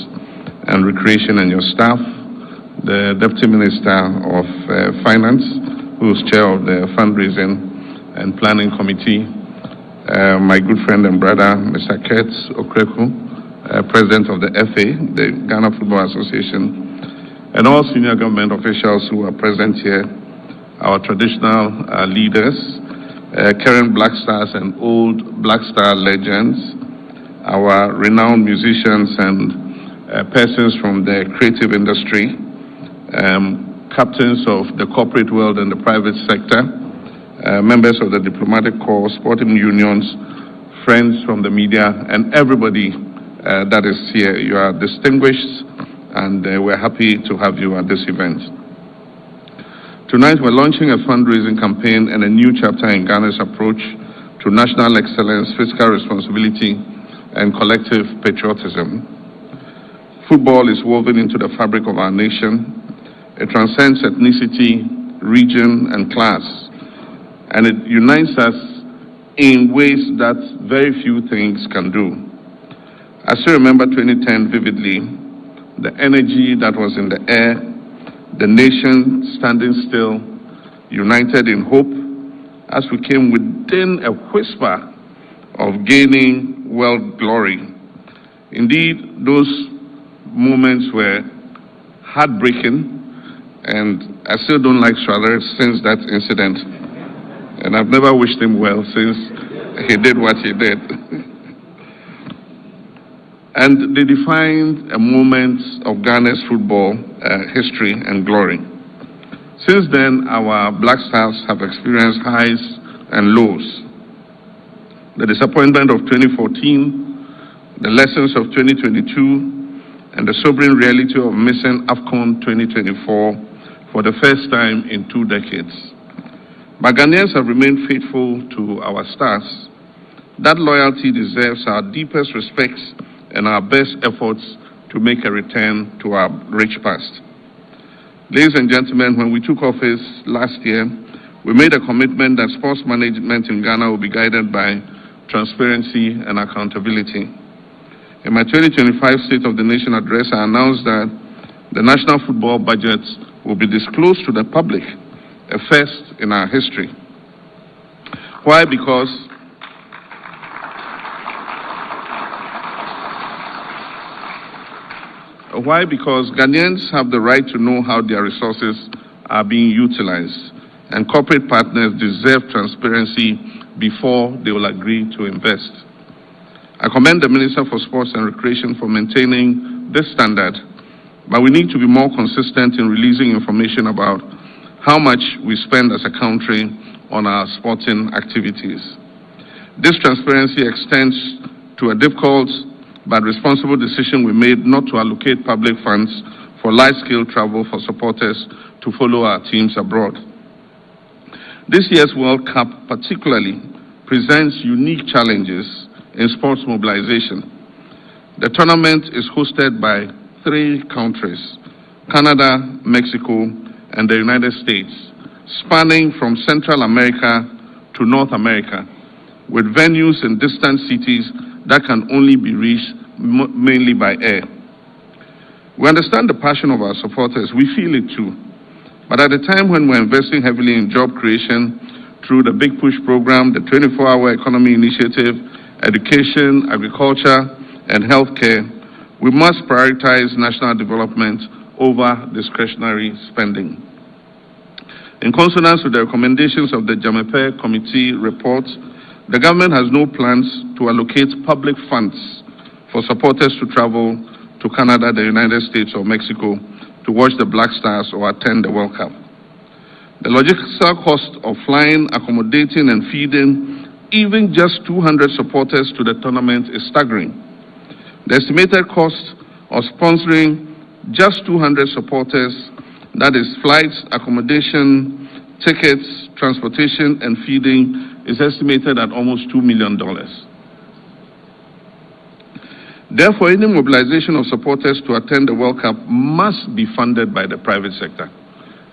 and Recreation and your staff, the Deputy Minister of Finance, who is chair of the Fundraising and Planning Committee, my good friend and brother, Mr. Kurt Okreku, President of the FA, the Ghana Football Association, and all senior government officials who are present here, our traditional leaders, current Black Stars and old Black Star legends, our renowned musicians and persons from the creative industry, captains of the corporate world and the private sector, members of the diplomatic corps, sporting unions, friends from the media, and everybody that is here. You are distinguished, and we're happy to have you at this event. Tonight, we're launching a fundraising campaign and a new chapter in Ghana's approach to national excellence, fiscal responsibility, and collective patriotism. Football is woven into the fabric of our nation. It transcends ethnicity, region, and class, and it unites us in ways that very few things can do. I still remember 2010 vividly, the energy that was in the air, the nation standing still, united in hope, as we came within a whisper of gaining world glory. Indeed, those moments were heartbreaking, and I still don't like Shatta since that incident. And I've never wished him well since he did what he did. And they defined a moment of Ghana's football history and glory. Since then, our Black Stars have experienced highs and lows. The disappointment of 2014, the lessons of 2022, and the sobering reality of missing AFCON 2024 for the first time in 2 decades. But Ghanaians have remained faithful to our stars. That loyalty deserves our deepest respect and our best efforts to make a return to our rich past. Ladies and gentlemen, when we took office last year, we made a commitment that sports management in Ghana will be guided by transparency and accountability. In my 2025 State of the Nation address, I announced that the national football budget will be disclosed to the public, a first in our history. Why? Because Ghanaians have the right to know how their resources are being utilized, and corporate partners deserve transparency before they will agree to invest. I commend the Minister for Sports and Recreation for maintaining this standard, but we need to be more consistent in releasing information about how much we spend as a country on our sporting activities. This transparency extends to a difficult but responsible decision we made not to allocate public funds for large-scale travel for supporters to follow our teams abroad. This year's World Cup particularly presents unique challenges in sports mobilization. The tournament is hosted by 3 countries, Canada, Mexico, and the United States, spanning from Central America to North America, with venues in distant cities that can only be reached mainly by air. We understand the passion of our supporters, we feel it too. But at a time when we're investing heavily in job creation through the Big Push program, the 24-hour economy initiative, education, agriculture, and healthcare, we must prioritize national development over discretionary spending. In consonance with the recommendations of the Jamepe Committee report, the government has no plans to allocate public funds for supporters to travel to Canada, the United States, or Mexico to watch the Black Stars or attend the World Cup. The logistical cost of flying, accommodating, and feeding even just 200 supporters to the tournament is staggering. The estimated cost of sponsoring just 200 supporters, that is flights, accommodation, tickets, transportation, and feeding, is estimated at almost $2 million. Therefore, any mobilization of supporters to attend the World Cup must be funded by the private sector.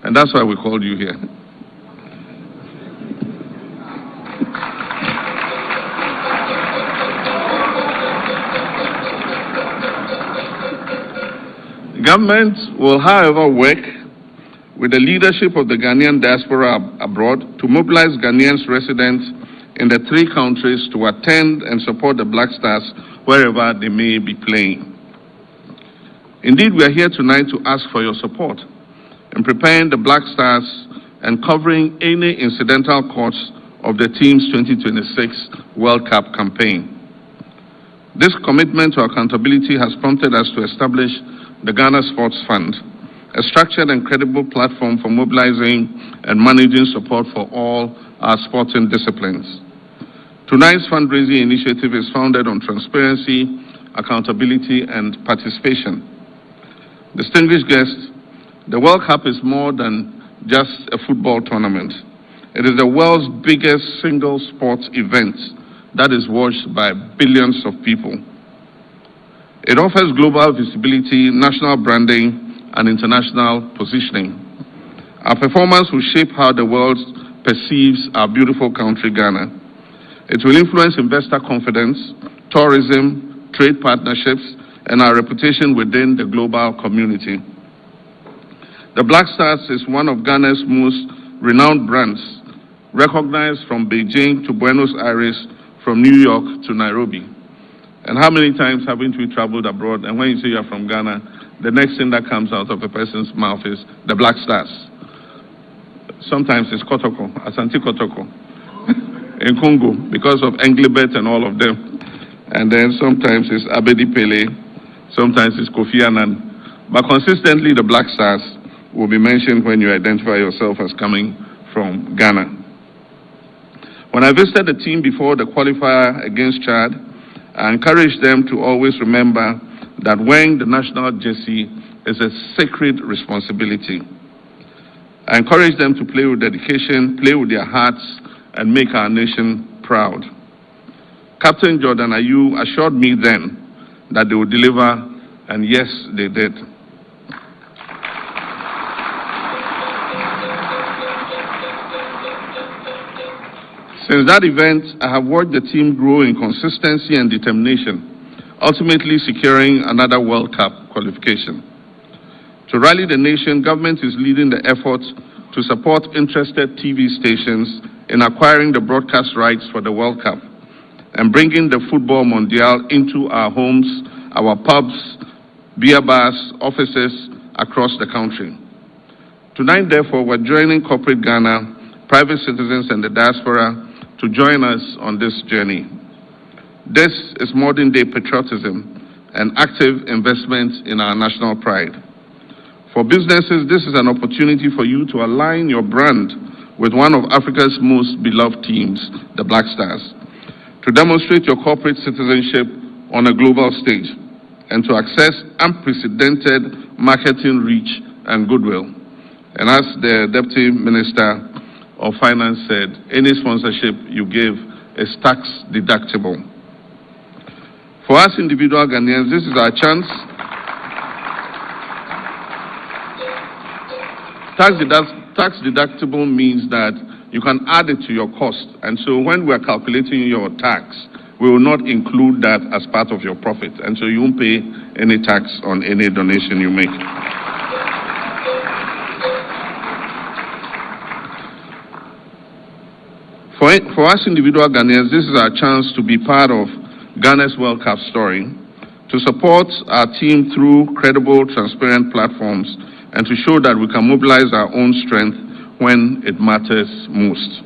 And that's why we called you here. Government will, however, work with the leadership of the Ghanaian diaspora abroad to mobilize Ghanaians residents in the 3 countries to attend and support the Black Stars wherever they may be playing. Indeed, we are here tonight to ask for your support in preparing the Black Stars and covering any incidental costs of the team's 2026 World Cup campaign. This commitment to accountability has prompted us to establish the Ghana Sports Fund, a structured and credible platform for mobilizing and managing support for all our sporting disciplines. Tonight's fundraising initiative is founded on transparency, accountability, and participation. Distinguished guests, the World Cup is more than just a football tournament. It is the world's biggest single sports event that is watched by billions of people. It offers global visibility, national branding, and international positioning. Our performance will shape how the world perceives our beautiful country, Ghana. It will influence investor confidence, tourism, trade partnerships, and our reputation within the global community. The Black Stars is one of Ghana's most renowned brands, recognized from Beijing to Buenos Aires, from New York to Nairobi. And how many times haven't we traveled abroad? And when you say you're from Ghana, the next thing that comes out of a person's mouth is the Black Stars. Sometimes it's Kotoko, Asante Kotoko, in Congo, because of Englebert and all of them. And then sometimes it's Abedi Pele, sometimes it's Kofi Annan. But consistently, the Black Stars will be mentioned when you identify yourself as coming from Ghana. When I visited the team before the qualifier against Chad, I encouraged them to always remember that wearing the national jersey is a sacred responsibility. I encouraged them to play with dedication, play with their hearts, and make our nation proud. Captain Jordan Ayew assured me then that they would deliver, and yes, they did. Since that event, I have watched the team grow in consistency and determination, ultimately securing another World Cup qualification. To rally the nation, government is leading the effort to support interested TV stations in acquiring the broadcast rights for the World Cup and bringing the Football Mondial into our homes, our pubs, beer bars, offices across the country. Tonight, therefore, we're joining corporate Ghana, private citizens, and the diaspora to join us on this journey. This is modern-day patriotism and active investment in our national pride. For businesses, this is an opportunity for you to align your brand with one of Africa's most beloved teams, the Black Stars, to demonstrate your corporate citizenship on a global stage, and to access unprecedented marketing reach and goodwill. And as the Deputy Minister of Finance said, any sponsorship you give is tax deductible. For us individual Ghanaians, this is our chance. Tax deductible means that you can add it to your cost. And so when we are calculating your tax, we will not include that as part of your profit. And so you won't pay any tax on any donation you make. For us individual Ghanaians, this is our chance to be part of Ghana's World Cup story, to support our team through credible, transparent platforms, and to show that we can mobilize our own strength when it matters most.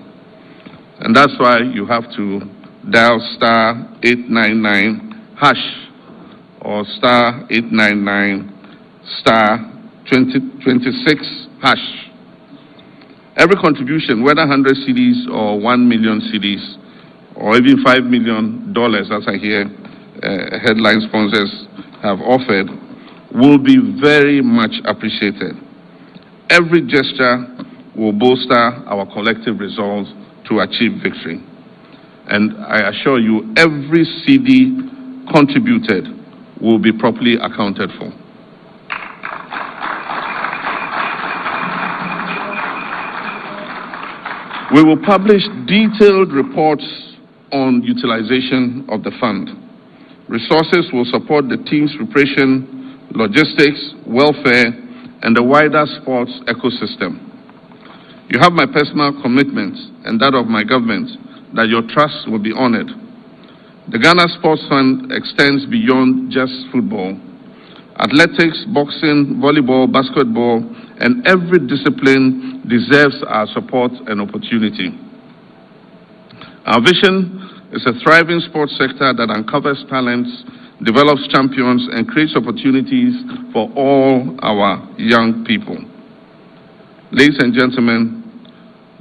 And that's why you have to dial *899# or *899 *2026#. Every contribution, whether 100 cedis or 1 million cedis, or even $5 million, as I hear headline sponsors have offered, will be very much appreciated. Every gesture will bolster our collective resolve to achieve victory. And I assure you, every CD contributed will be properly accounted for. We will publish detailed reports on utilization of the fund. Resources will support the team's preparation, logistics, welfare, and the wider sports ecosystem. You have my personal commitment and that of my government that your trust will be honored. The Ghana Sports Fund extends beyond just football. Athletics, boxing, volleyball, basketball, and every discipline deserves our support and opportunity. Our vision is a thriving sports sector that uncovers talents, develops champions, and creates opportunities for all our young people. Ladies and gentlemen,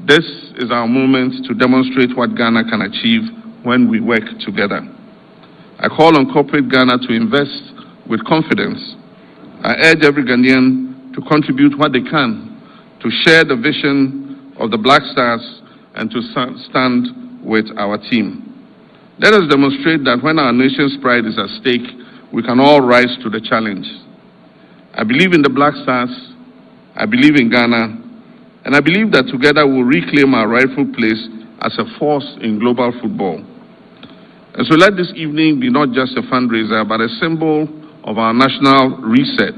this is our moment to demonstrate what Ghana can achieve when we work together. I call on corporate Ghana to invest with confidence. I urge every Ghanaian to contribute what they can to share the vision of the Black Stars and to stand with our team. Let us demonstrate that when our nation's pride is at stake, we can all rise to the challenge. I believe in the Black Stars, I believe in Ghana, and I believe that together we'll reclaim our rightful place as a force in global football. And so let this evening be not just a fundraiser, but a symbol of our national reset.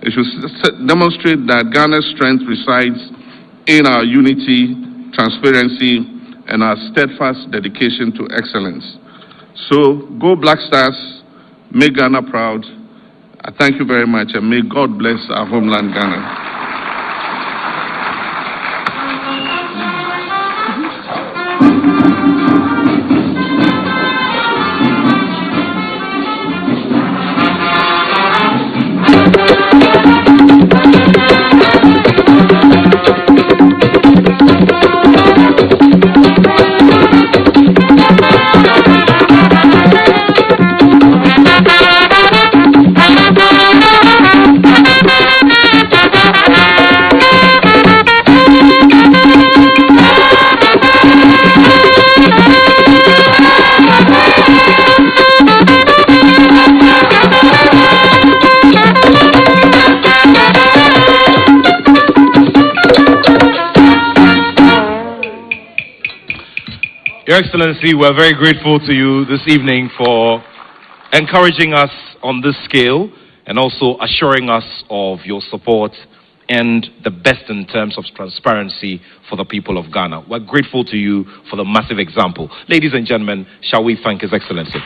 It should demonstrate that Ghana's strength resides in our unity, transparency, and our steadfast dedication to excellence. So go Black Stars, make Ghana proud. I thank you very much, and may God bless our homeland Ghana. Your Excellency, we're very grateful to you this evening for encouraging us on this scale and also assuring us of your support and the best in terms of transparency for the people of Ghana. We're grateful to you for the massive example. Ladies and gentlemen, shall we thank His Excellency?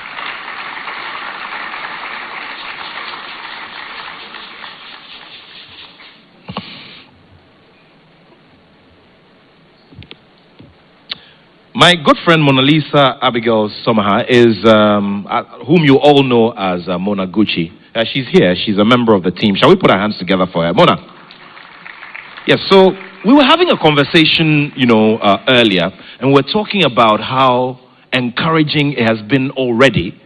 My good friend Mona Lisa Abigail Somaha is, whom you all know as Mona Gucci. She's here. She's a member of the team. Shall we put our hands together for her? Mona. Yes, so we were having a conversation, earlier, and we're talking about how encouraging it has been already,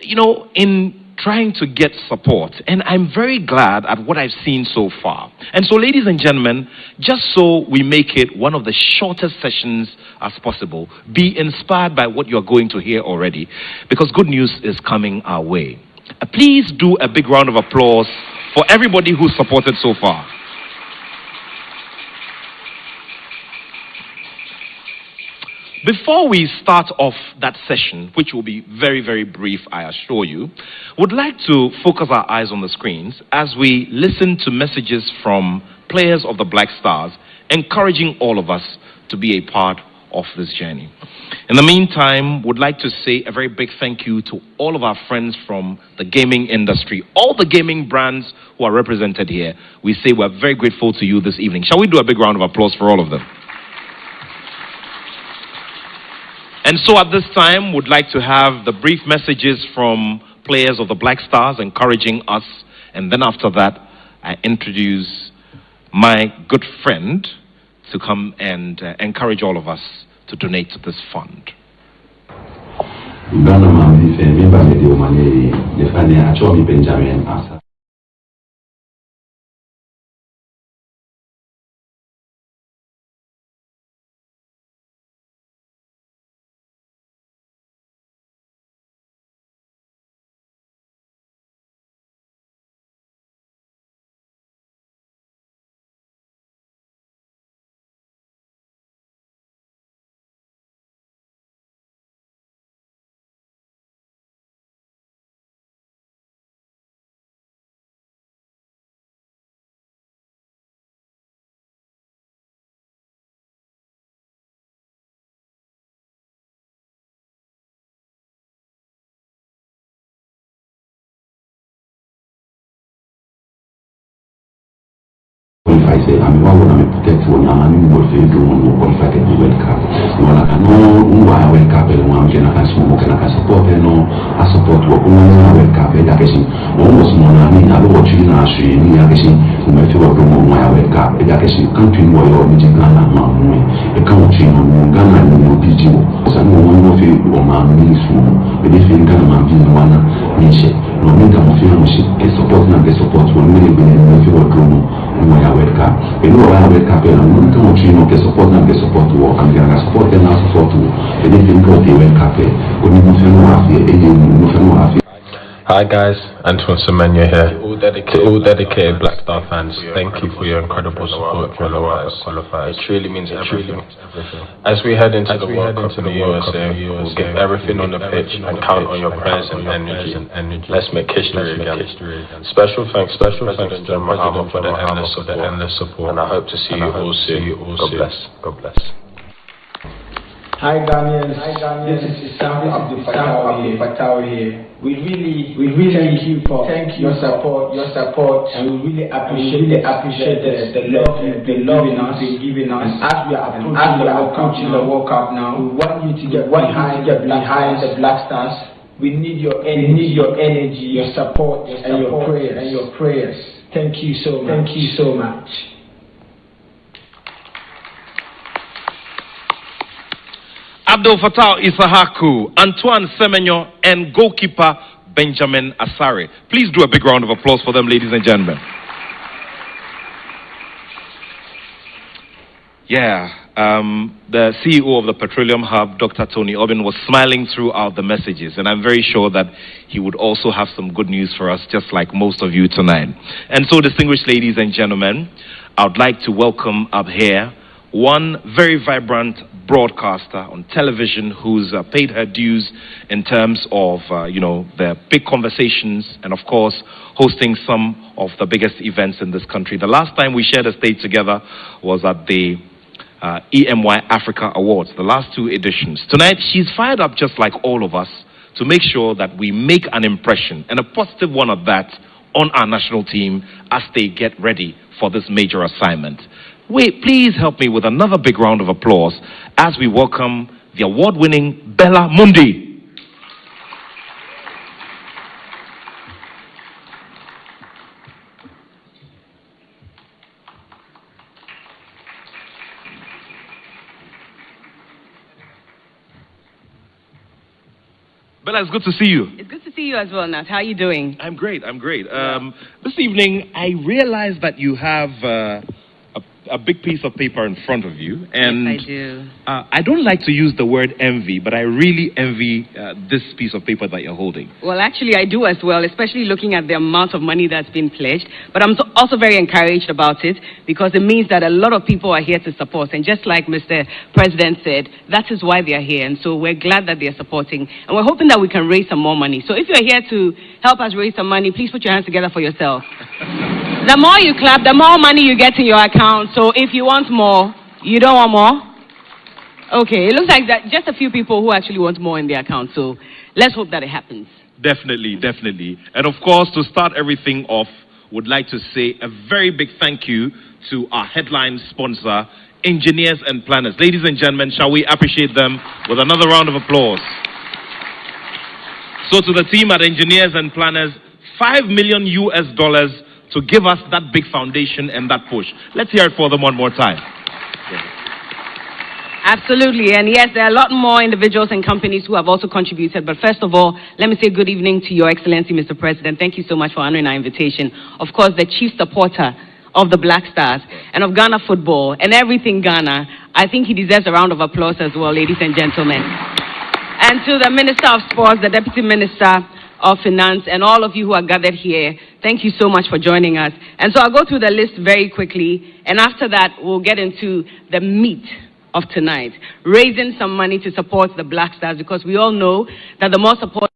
in trying to get support. And I'm very glad at what I've seen so far. And so, ladies and gentlemen, just so we make it one of the shortest sessions as possible, be inspired by what you're going to hear already, because good news is coming our way. Please do a big round of applause for everybody who's supported so far. Before we start off that session, which will be very, very brief, I assure you, would like to focus our eyes on the screens as we listen to messages from players of the Black Stars, encouraging all of us to be a part of this journey. In the meantime, would like to say a very big thank you to all of our friends from the gaming industry, all the gaming brands who are represented here. We say we're very grateful to you this evening. Shall we do a big round of applause for all of them? And so at this time, would like to have the brief messages from players of the Black Stars encouraging us. And then after that, I introduce my good friend to come and encourage all of us to donate to this fund. say, I mean, why would I protect one? I mean, what they do on what if I can do World Cup? Well, I know why World Cup and one can I smoke and I support and no, I support what World Cup education. Almost more than me, I don't watch you now, she, me, I guess, who may feel what World Cup education country where you're meeting Ghana, a country on Ghana, no PGO. So I know one of you or my ministry, but if you can, I'm being one nation. No, me, I'm feeling support and get support when we live in the field of World Cup. You know, I have a couple and one country no get support and get support to work and get support and not support to anything for the World Cup. When you move in half Hi guys, Antoine Semenya here. To all dedicated Black Star fans, thank you for your incredible support for the World Cup qualifiers. It truly means everything. As we head into the World Cup in the USA, we'll give everything on the pitch and count on your prayers and energy. Let's make history again. Special thanks to President John Mahama for the endless support, and I hope to see you all soon. God bless. Hi Ghanaians, this is Sam Abdul Fattah here. We really thank you for your support, and we really appreciate the love you've been giving us. And as we are approaching the World Cup now, we want you to get behind the Black Stars. We need your energy, your support, and your prayers. Thank you so much. Abdul Fattah Isahaku, Antoine Semenyo, and goalkeeper Benjamin Asare. Please do a big round of applause for them, ladies and gentlemen. Yeah, the CEO of the Petroleum Hub, Dr. Tony Obin, was smiling throughout the messages, and I'm very sure that he would also have some good news for us, just like most of you tonight. And so, distinguished ladies and gentlemen, I would like to welcome up here one very vibrant broadcaster on television who's paid her dues in terms of, the big conversations and, of course, hosting some of the biggest events in this country. The last time we shared a stage together was at the EMY Africa Awards, the last two editions. Tonight, she's fired up just like all of us to make sure that we make an impression, and a positive one at that, on our national team as they get ready for this major assignment. Wait, please help me with another big round of applause as we welcome the award-winning Bella Mundi. Bella, it's good to see you. It's good to see you as well, Nat. How are you doing? I'm great. This evening, I realized that you have a big piece of paper in front of you, and yes, I do. I don't like to use the word envy, but I really envy this piece of paper that you're holding. Well, actually, I do as well, especially looking at the amount of money that's been pledged. But I'm also very encouraged about it because it means that a lot of people are here to support. And just like Mr. President said, that is why they are here. And so we're glad that they're supporting. And we're hoping that we can raise some more money. So if you're here to help us raise some money, please put your hands together for yourself. The more you clap, the more money you get in your account. So if you want more, you don't want more? Okay, it looks like that just a few people who actually want more in their account. So let's hope that it happens. Definitely. And of course, to start everything off, would like to say a very big thank you to our headline sponsor, Engineers and Planners. Ladies and gentlemen, shall we appreciate them with another round of applause? So to the team at Engineers and Planners, $5 million to give us that big foundation and that push. Let's hear it for them one more time. Absolutely, and yes, there are a lot more individuals and companies who have also contributed. But first of all, let me say good evening to Your Excellency, Mr. President. Thank you so much for honoring our invitation. Of course, the chief supporter of the Black Stars and of Ghana football and everything Ghana. I think he deserves a round of applause as well, ladies and gentlemen. And to the Minister of Sports, the Deputy Minister of Finance, and all of you who are gathered here, thank you so much for joining us. And so I'll go through the list very quickly, and after that, we'll get into the meat of tonight, raising some money to support the Black Stars, because we all know that the more support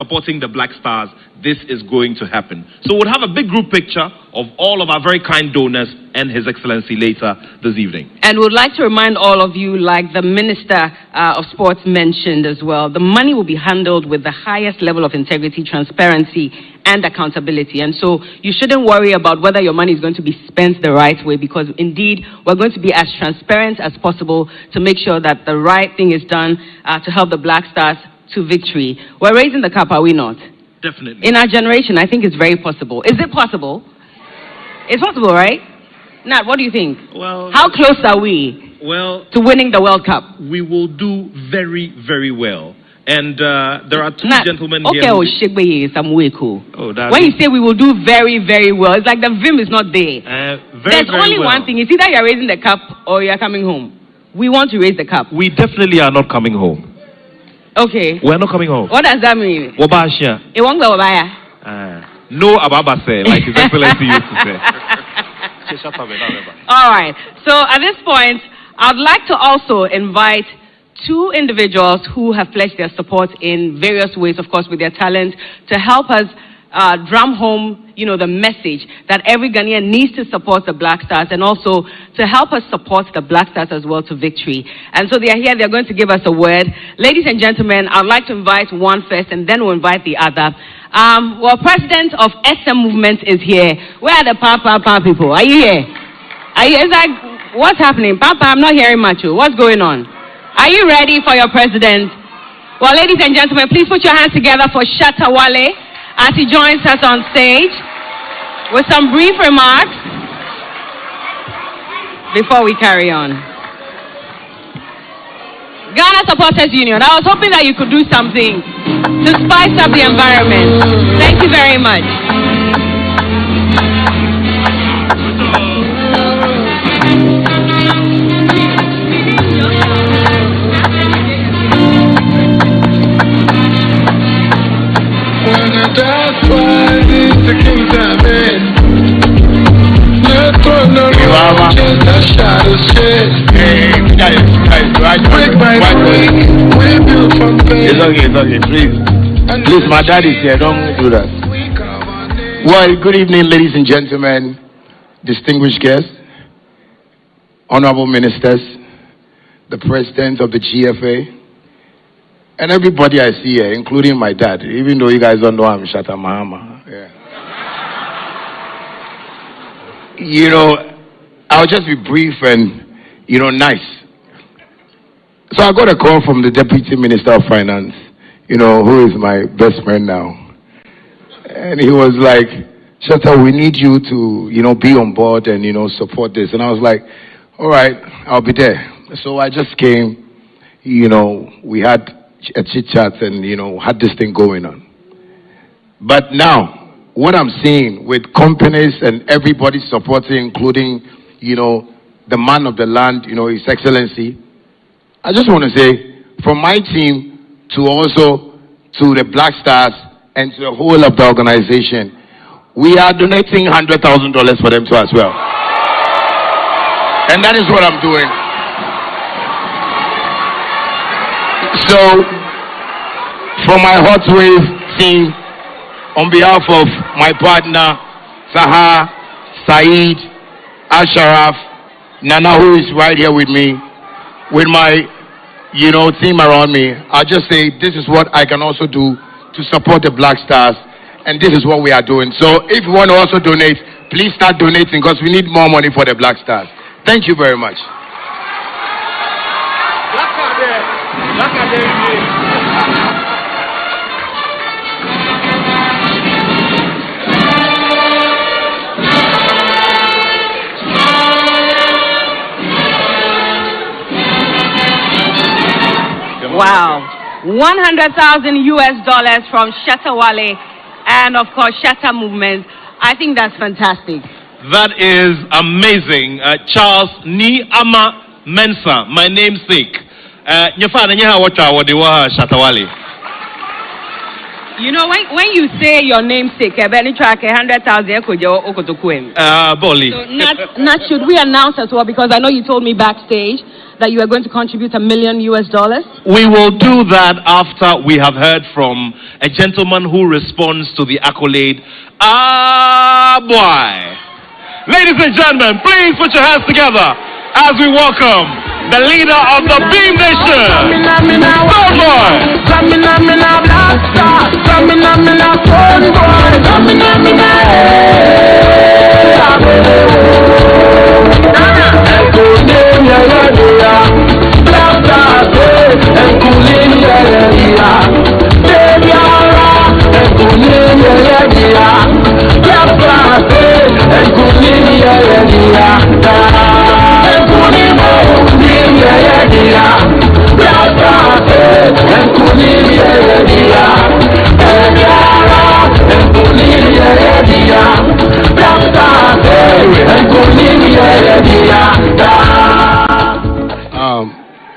supporting the Black Stars, this is going to happen. So we'll have a big group picture of all of our very kind donors and His Excellency later this evening. And we'd like to remind all of you, like the Minister of Sports mentioned as well, the money will be handled with the highest level of integrity, transparency, and accountability. And so you shouldn't worry about whether your money is going to be spent the right way, because indeed we're going to be as transparent as possible to make sure that the right thing is done to help the Black Stars to victory. We're raising the cup, are we not? Definitely. In our generation, I think it's very possible. Is it possible? It's possible, right? Nat, what do you think? Well, how close are we to winning the World Cup? We will do very, very well. And there are two gentlemen okay, here. Oh, cool. Oh, when you say we will do very, very well, it's like the vim is not there. There's only one thing. It's either you're raising the cup or you're coming home. We want to raise the cup. We definitely are not coming home. Okay. We're not coming home. What does that mean? Wabashia. It won't go by. No Ababa say, like His Excellency used to say. All right. So at this point, I'd like to also invite two individuals who have pledged their support in various ways, of course, with their talent, to help us drum home, the message that every Ghanaian needs to support the Black Stars, and also to help us support the Black Stars as well to victory. And so they are here. They're going to give us a word. Ladies and gentlemen, I'd like to invite one first, and then we'll invite the other. Well, President of SM Movement is here. Where are the Papa people? Are you here? It's like, what's happening? Papa, I'm not hearing much. What's going on? Are you ready for your president? Well, ladies and gentlemen, please put your hands together for Shatta Wale as he joins us on stage with some brief remarks before we carry on. Ghana Supporters Union, I was hoping that you could do something to spice up the environment. Thank you very much. It's okay, please, my dad is here, don't do that. Well, good evening, ladies and gentlemen, distinguished guests, honorable ministers, the president of the GFA, and everybody I see here, including my dad, even though you guys don't know I'm Shatta Mahama. Yeah. I'll just be brief and, nice. So I got a call from the Deputy Minister of Finance, who is my best friend now. And he was like, Shatta, we need you to, be on board and, support this. And I was like, all right, I'll be there. So I just came, we had a chit-chat and, had this thing going on. But now, what I'm seeing with companies and everybody supporting, including, the man of the land, His Excellency, I just want to say, from my team to also to the Black Stars and to the whole of the organization, we are donating $100,000 for them too as well. And that is what I'm doing. So, for my Hot Wave team, on behalf of my partner, Sahar, Saeed, Asharaf, Nana, who is right here with me, with my, team around me, I'll just say this is what I can also do to support the Black Stars, and this is what we are doing. So if you want to also donate, please start donating because we need more money for the Black Stars. Thank you very much. Wow. $100,000 from Shatta Wale and, of course, Shatta Movement. I think that's fantastic. That is amazing. Charles Ni Ama Mensa, my namesake. Shatta Wale. When you say your namesake, $100,000. So, Nat, should we announce as well, because I know you told me backstage that you are going to contribute $1 million US? We will do that after we have heard from a gentleman who responds to the accolade, Ah boy. Ladies and gentlemen, please put your hands together as we welcome the leader of the Beam Nation,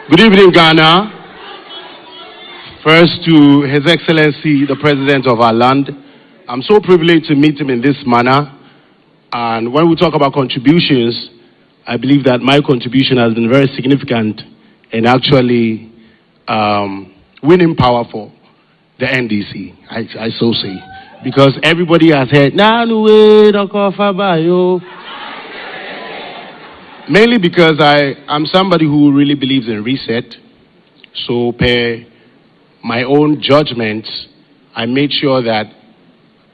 Good evening, Ghana. First, to His Excellency, the President of our land. I'm so privileged to meet him in this manner. And when we talk about contributions, I believe that my contribution has been very significant in actually winning power for the NDC, I so say. Because everybody has heard, mainly because I'm somebody who really believes in reset. So per my own judgment, I made sure that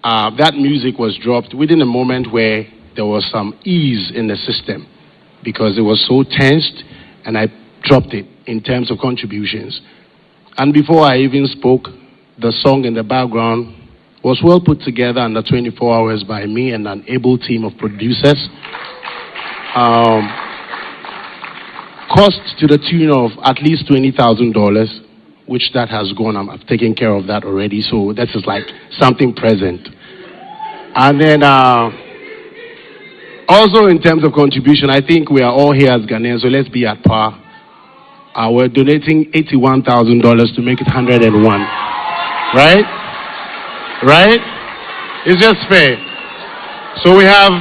that music was dropped within a moment where there was some ease in the system, because it was so tensed, and I dropped it in terms of contributions. And before I even spoke, the song in the background was well put together under 24 hours by me and an able team of producers. Cost to the tune of at least $20,000, which that has gone. I've taken care of that already, so that is like something present. And then also in terms of contribution, I think we are all here as Ghanaians, so let's be at par. We're donating $81,000 to make it 101, right? Right? It's just fair. So we have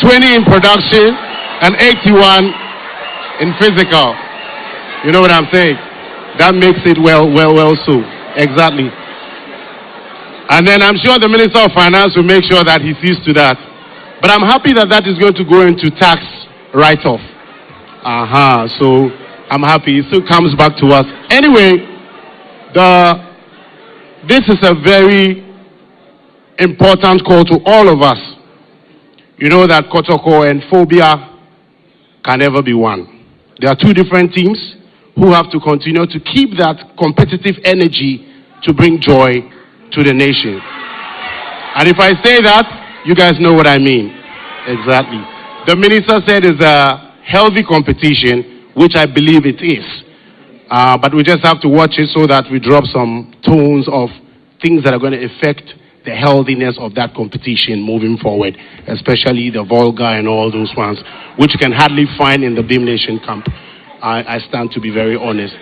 20 in production and 81 in physical. You know what I'm saying? That makes it well so. Exactly. And then I'm sure the Minister of Finance will make sure that he sees to that. But I'm happy that that is going to go into tax write-off. So I'm happy. It still comes back to us. Anyway, this is a very important call to all of us. You know that Kotoko and phobia can never be one. There are two different teams who have to continue to keep that competitive energy to bring joy to the nation. And if I say that, you guys know what I mean. Exactly. The minister said it's a healthy competition, which I believe it is. But we just have to watch it so that we drop some tones of things that are going to affect the healthiness of that competition moving forward, especially the vulgar and all those ones, which you can hardly find in the Beam Nation camp. I stand to be very honest.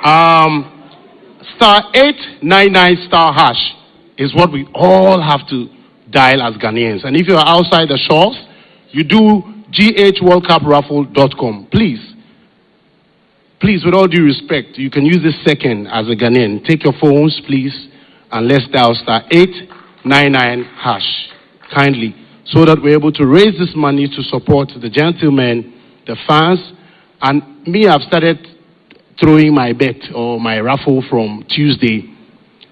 *899* hash is what we all have to dial as Ghanaians. And if you are outside the shores, you do ghworldcupraffle.com. Please, with all due respect, you can use this second as a Ghanaian. Take your phones, please, and let's dial *899# kindly, so that we're able to raise this money to support the gentlemen, the fans, and me. I've started throwing my bet or my raffle from Tuesday,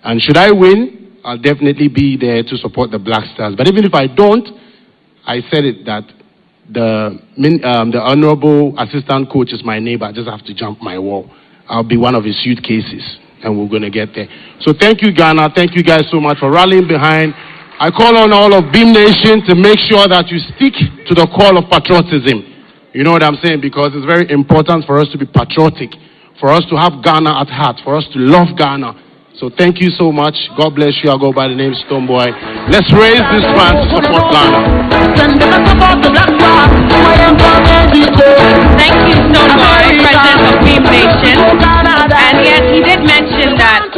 and should I win, I'll definitely be there to support the Black Stars. But even if I don't, I said it that the honorable assistant coach is my neighbor. I just have to jump my wall. I'll be one of his suitcases, and we're going to get there. So thank you, Ghana. Thank you guys so much for rallying behind. I call on all of Beam Nation to make sure that you stick to the call of patriotism. You know what I'm saying? Because it's very important for us to be patriotic, for us to have Ghana at heart, for us to love Ghana. So thank you so much. God bless you. I'll go by the name Stonebwoy. Let's raise this fund to support Ghana. Thank you, Stonebwoy, President of Beam Nation. And yes, he did mention that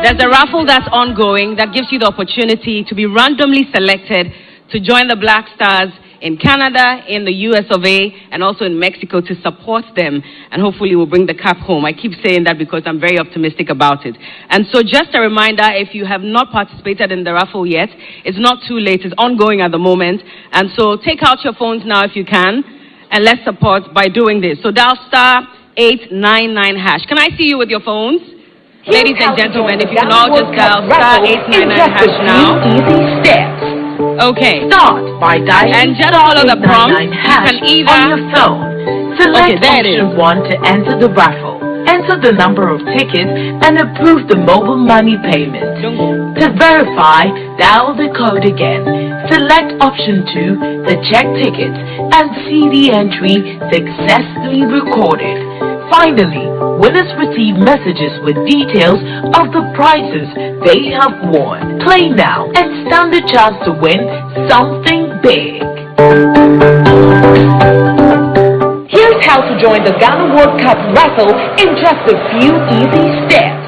there's a raffle that's ongoing that gives you the opportunity to be randomly selected to join the Black Stars in Canada, in the US of A, and also in Mexico to support them. And hopefully we'll bring the cup home. I keep saying that because I'm very optimistic about it. And so just a reminder, if you have not participated in the raffle yet, it's not too late. It's ongoing at the moment. And so take out your phones now if you can, and let's support by doing this. So dial *899#. Can I see you with your phones? Ladies and gentlemen, if you can all just dial *899# now. Easy steps. Okay. Start by dialing and just follow the prompt. You can either on your phone. Select option 1 to enter the raffle. Enter the number of tickets and approve the mobile money payment. To verify, dial the code again. Select option 2, the check tickets, and see the entry successfully recorded. Finally, winners receive messages with details of the prizes they have won. Play now and stand a chance to win something big. Here's how to join the Ghana World Cup raffle in just a few easy steps.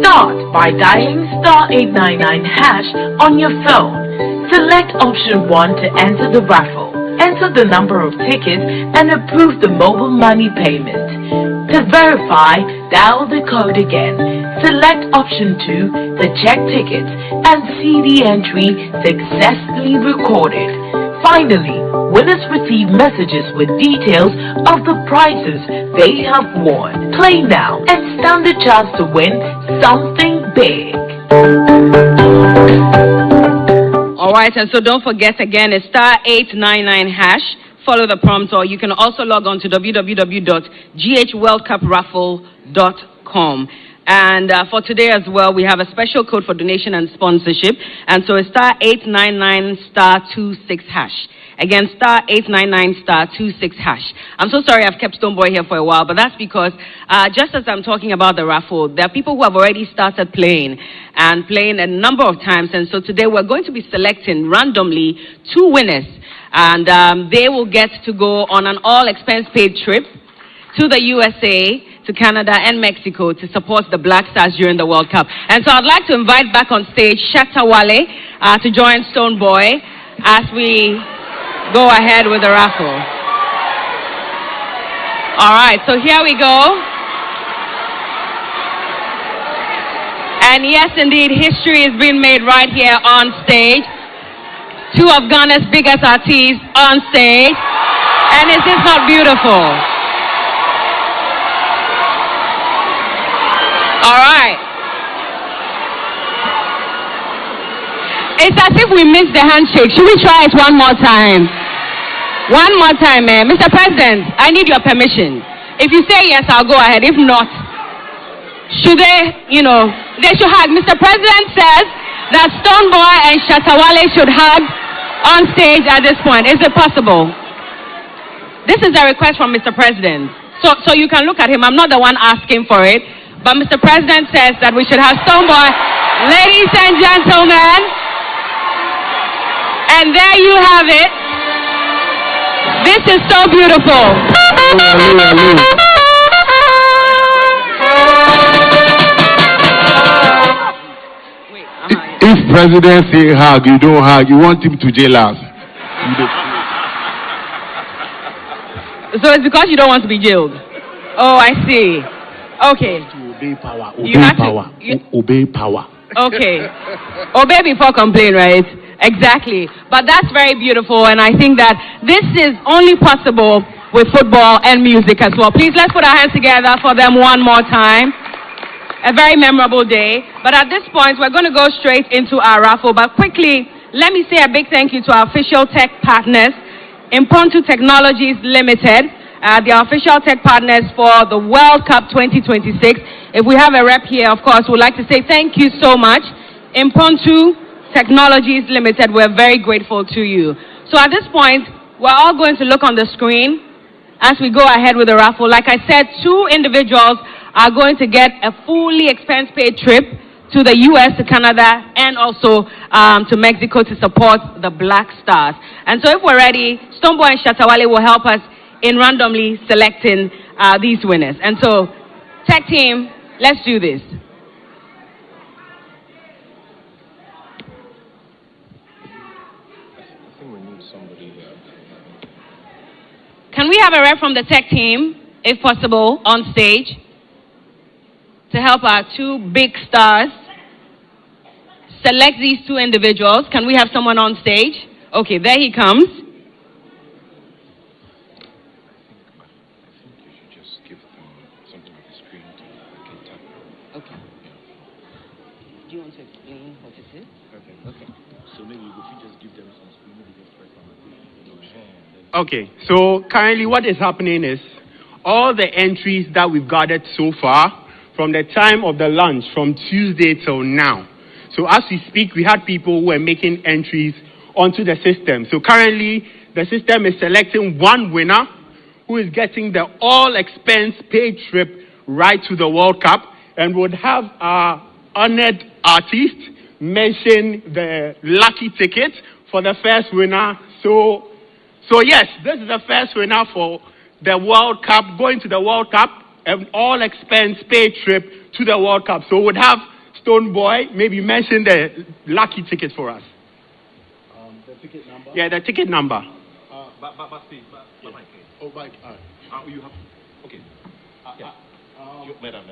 Start by dialing *899# on your phone. Select option 1 to enter the raffle. Enter the number of tickets and approve the mobile money payment. To verify, dial the code again. Select option 2, the check tickets, and see the entry successfully recorded. Finally, winners receive messages with details of the prizes they have won. Play now and stand a chance to win something big. Alright, and so don't forget again, it's *899#. Follow the prompts, or you can also log on to www.ghworldcupraffle.com. And for today as well, we have a special code for donation and sponsorship. And so it's *899*26#. Again, *899*26#. I'm so sorry I've kept Stonebwoy here for a while, but that's because just as I'm talking about the raffle, there are people who have already started playing and playing a number of times. And so today we're going to be selecting randomly 2 winners. And they will get to go on an all-expense-paid trip to the USA, to Canada and Mexico to support the Black Stars during the World Cup. And so I'd like to invite back on stage Shatta Wale to join Stonebwoy as we go ahead with the raffle. All right, so here we go. And yes, indeed, history is being made right here on stage. 2 of Ghana's biggest artists on stage. And is this not beautiful? All right. It's as if we missed the handshake. Should we try it one more time? One more time, man. Mr. President, I need your permission. If you say yes, I'll go ahead. If not, should they, they should hug. Mr. President says that Stonebwoy and Shatta Wale should hug on stage at this point. Is it possible? This is a request from Mr. President. So you can look at him. I'm not the one asking for it. But Mr. President says that we should have Stonebwoy. Ladies and gentlemen, and there you have it. This is so beautiful. If President say hug, you don't hug, you want him to jail us. So it's because you don't want to be jailed. Oh, I see. Okay. Obey power. Obey power. Okay. Obey before complain, right? Exactly. But that's very beautiful, and I think that this is only possible with football and music as well. Please, let's put our hands together for them one more time. A very memorable day. But at this point, we're going to go straight into our raffle. But quickly, let me say a big thank you to our official tech partners, Impromptu Technologies Limited. They are official tech partners for the World Cup 2026. If we have a rep here, of course, we'd like to say thank you so much. Impromptu Technologies Limited, we're very grateful to you. So at this point, we're all going to look on the screen as we go ahead with the raffle. Like I said, 2 individuals are going to get a fully expense-paid trip to the US, to Canada, and also to Mexico to support the Black Stars. And so if we're ready, Stonebwoy and Shatta Wale will help us in randomly selecting these winners. And so, tech team, let's do this. I think we need somebody here. Can we have a rep from the tech team, if possible, on stage to help our two big stars select these two individuals? Can we have someone on stage? Okay, there he comes. Okay. Do you want to explain what it is? Okay. So maybe if you just give them some screen, maybe just press on the Okay, so currently what is happening is all the entries that we've gathered so far from the time of the lunch from Tuesday till now. So as we speak, we had people who were making entries onto the system. So currently the system is selecting one winner who is getting the all expense paid trip right to the World Cup, and would have our honored artist mention the lucky ticket for the first winner. So yes, this is the first winner for the World Cup, going to the World Cup, an all expense paid trip to the World Cup. So would have Stonebwoy maybe mention the lucky ticket for us. The ticket number? Yeah, the ticket number. You have, okay. Madam,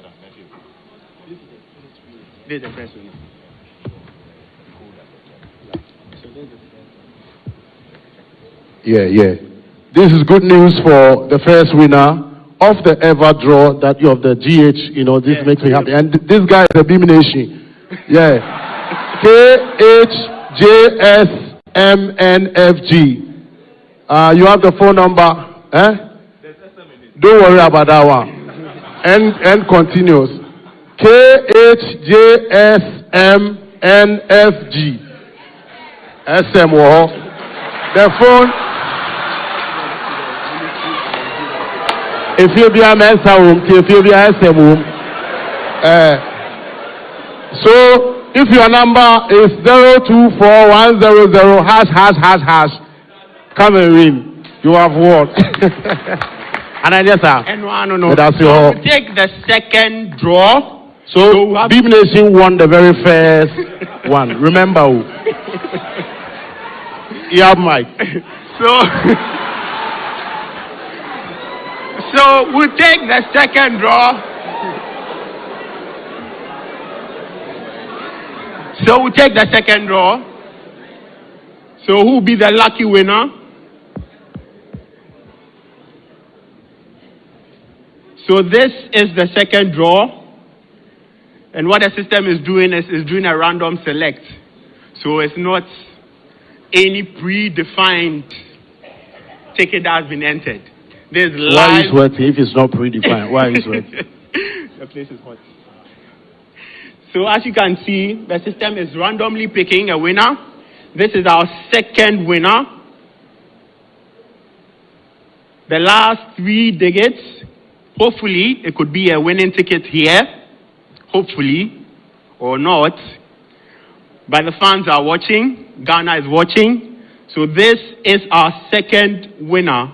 This is the first winner. Yeah. This is good news for the first winner of the ever draw that you of the GH. You know, this makes me happy. And this guy is a Beam Nation. Yeah. KHJSMNFG. You have the phone number. Don't worry about that one. And continues. KHJSMNFG. SMO. The phone. If you be a mensa room, if you be a SMO. So if your number is 024100 ###, come and win. You have won. And I just have. No. That's So your. we'll take the second draw. So Beam Nation won the very first one. Remember who? You have Mike. So we'll take the second draw. So who will be the lucky winner? So this is the second draw. And what the system is doing is doing a random select. So it's not any predefined ticket that has been entered. There's live. Why are you sweating if it's not predefined? Why are you sweating? The place is hot. So as you can see, the system is randomly picking a winner. This is our second winner. The last 3 digits, hopefully it could be a winning ticket here. Hopefully, or not. But the fans are watching. Ghana is watching. So this is our second winner.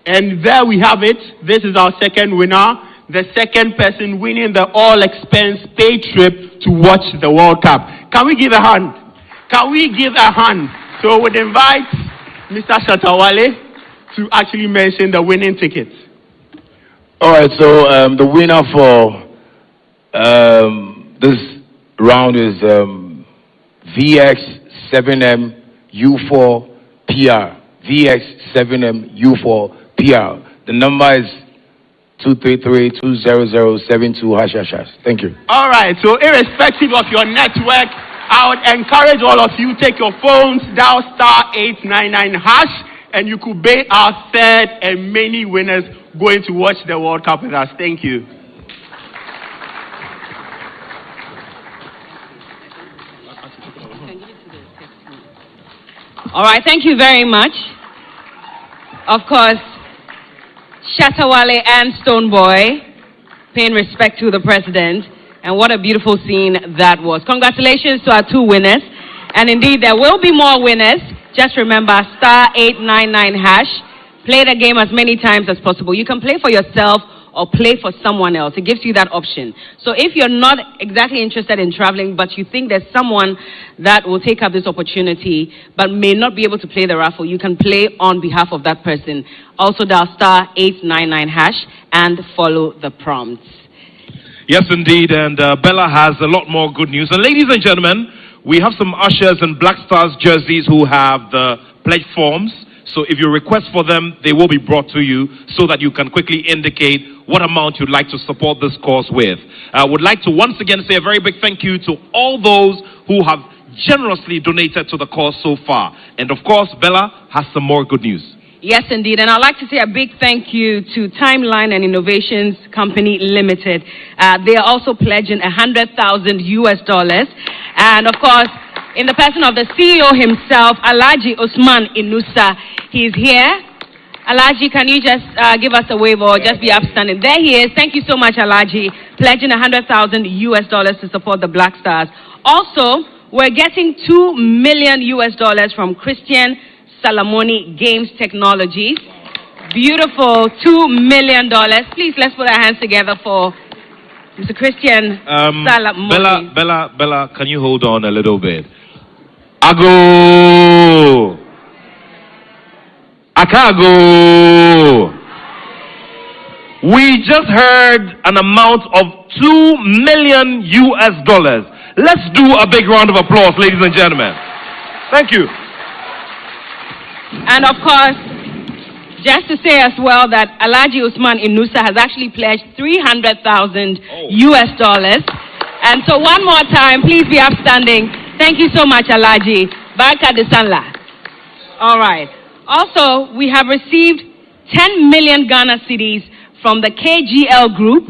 And there we have it. This is our second winner. The second person winning the all-expense paid trip to watch the World Cup. Can we give a hand? So we'd invite Mr. Shatta Wale to actually mention the winning ticket. All right, so the winner for this round is VX7MU4PR. VX7MU4PR. The number is 233-20072 ###. Thank you. All right, so irrespective of your network, I would encourage all of you, take your phones, dial *899#, and you could be our third and many winners going to watch the World Cup with us. Thank you. All right, thank you very much. Of course, Shatta Wale and Stonebwoy paying respect to the president. And what a beautiful scene that was. Congratulations to our 2 winners. And indeed, there will be more winners. Just remember, *899#. Play the game as many times as possible. You can play for yourself or play for someone else. It gives you that option. So if you're not exactly interested in traveling, but you think there's someone that will take up this opportunity, but may not be able to play the raffle, you can play on behalf of that person. Also dial *899# and follow the prompts. Yes, indeed, and Bella has a lot more good news. And ladies and gentlemen, we have some ushers in Black Stars jerseys who have the pledge forms. So if you request for them, they will be brought to you so that you can quickly indicate what amount you'd like to support this cause with. I would like to once again say a very big thank you to all those who have generously donated to the cause so far. And of course, Bella has some more good news. Yes, indeed. And I'd like to say a big thank you to Timeline and Innovations Company Limited. They are also pledging $100,000. And of course, in the person of the CEO himself, Alhaji Usman Inusa, he's here. Alhaji, can you just give us a wave or just be upstanding? There he is. Thank you so much, Alhaji, pledging $100,000 to support the Black Stars. Also, we're getting $2 million from Christian Salamoni Games Technologies. Beautiful, $2 million. Please, let's put our hands together for Mr. Christian Salamoni. Bella, can you hold on a little bit? Ago! Akago! We just heard an amount of $2 million. Let's do a big round of applause, ladies and gentlemen. Thank you. And of course, just to say as well that Alhaji Usman Inusa has actually pledged $300,000. And so one more time, please be upstanding. Thank you so much, Alhaji. Baraka de Sanla. All right. Also, we have received 10 million Ghana cedis from the KGL group.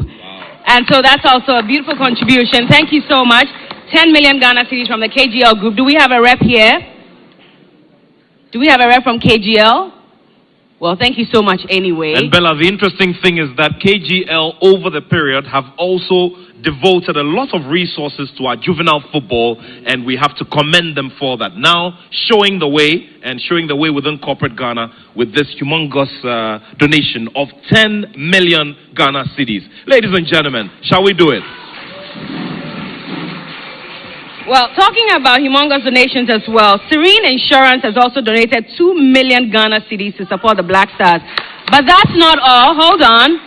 And so that's also a beautiful contribution. Thank you so much. 10 million Ghana cedis from the KGL group. Do we have a rep here? Do we have a rep from KGL? Well, thank you so much anyway. And Bella, the interesting thing is that KGL over the period have also devoted a lot of resources to our juvenile football, and we have to commend them for that. Now, showing the way within corporate Ghana with this humongous donation of 10 million Ghana cedis. Ladies and gentlemen, shall we do it? Well, talking about humongous donations as well, Serene Insurance has also donated 2 million Ghana cedis to support the Black Stars. But that's not all. Hold on.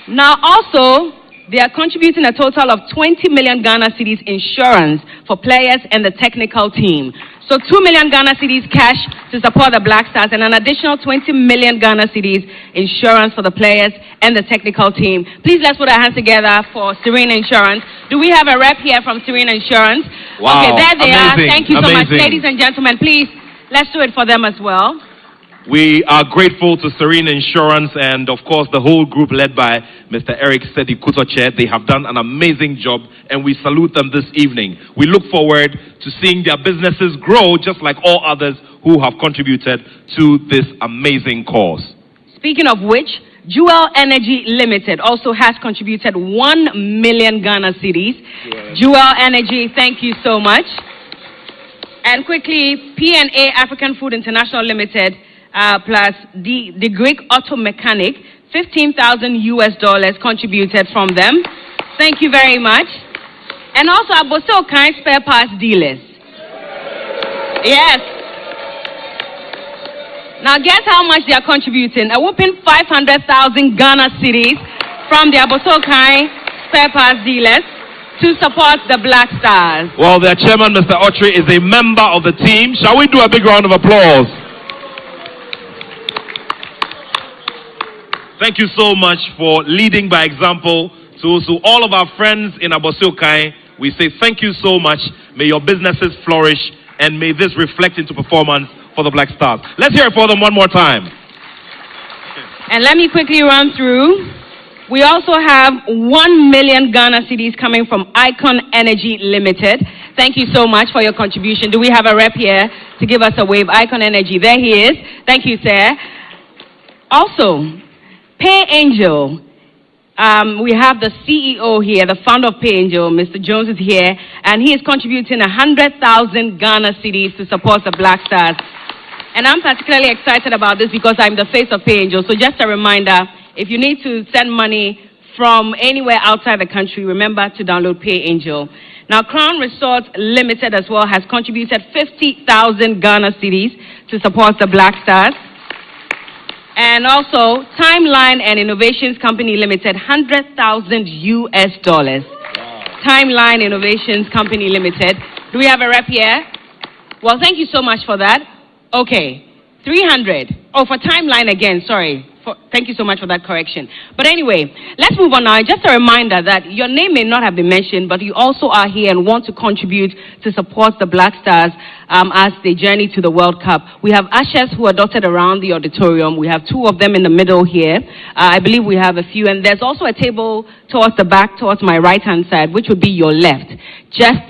Now, also, they are contributing a total of 20 million Ghana cedis insurance for players and the technical team. So 2 million Ghana cedis cash to support the Black Stars and an additional 20 million Ghana cedis insurance for the players and the technical team. Please, let's put our hands together for Serene Insurance. Do we have a rep here from Serene Insurance? Wow. Okay, there they are. Thank you so much. Amazing. Ladies and gentlemen, please, let's do it for them as well. We are grateful to Serene Insurance and, of course, the whole group led by Mr. Eric Sedi Kutoche. They have done an amazing job, and we salute them this evening. We look forward to seeing their businesses grow, just like all others who have contributed to this amazing cause. Speaking of which, Jewel Energy Limited also has contributed 1 million Ghana cedis. Jewel Energy, thank you so much. And quickly, P&A African Food International Limited, plus the Greek auto mechanic, $15,000 contributed from them. Thank you very much. And also Aboso Kind spare parts dealers. Yes. Now guess how much they are contributing? A whopping 500,000 Ghana cedis from the Aboso Kind spare parts dealers to support the Black Stars. Well, their chairman, Mr. Autry, is a member of the team. Shall we do a big round of applause? Thank you so much for leading by example. To all of our friends in Abosiokai, we say thank you so much. May your businesses flourish, and may this reflect into performance for the Black Stars. Let's hear it for them one more time. And let me quickly run through. We also have 1 million Ghana cedis coming from Icon Energy Limited. Thank you so much for your contribution. Do we have a rep here to give us a wave? Icon Energy, there he is. Thank you, sir. Also, Pay Angel. We have the CEO here, the founder of Pay Angel, Mr. Jones is here, and he is contributing 100,000 Ghana cedis to support the Black Stars. And I'm particularly excited about this because I'm the face of Pay Angel. So just a reminder, if you need to send money from anywhere outside the country, remember to download Pay Angel. Now, Crown Resorts Limited as well has contributed 50,000 Ghana cedis to support the Black Stars. And also, Timeline and Innovations Company Limited, $100,000 US. Wow. Timeline Innovations Company Limited. Do we have a rep here? Well, thank you so much for that. Okay, 300. Oh, for Timeline again, sorry. Thank you so much for that correction. But anyway, let's move on now. Just a reminder that your name may not have been mentioned, but you also are here and want to contribute to support the Black Stars as they journey to the World Cup. We have ushers who are dotted around the auditorium. We have 2 of them in the middle here. I believe we have a few. And there's also a table towards the back, towards my right-hand side, which would be your left, just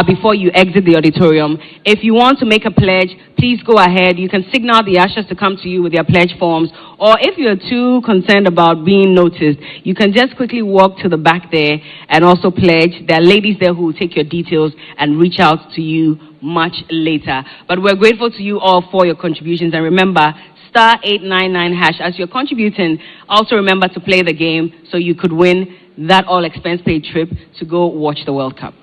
before you exit the auditorium. If you want to make a pledge, please go ahead. You can signal the ushers to come to you with their pledge forms. Or if you're too concerned about being noticed, you can just quickly walk to the back there and also pledge. There are ladies there who will take your details and reach out to you much later. But we're grateful to you all for your contributions. And remember, *899# as you're contributing. Also remember to play the game so you could win that all-expense-paid trip to go watch the World Cup.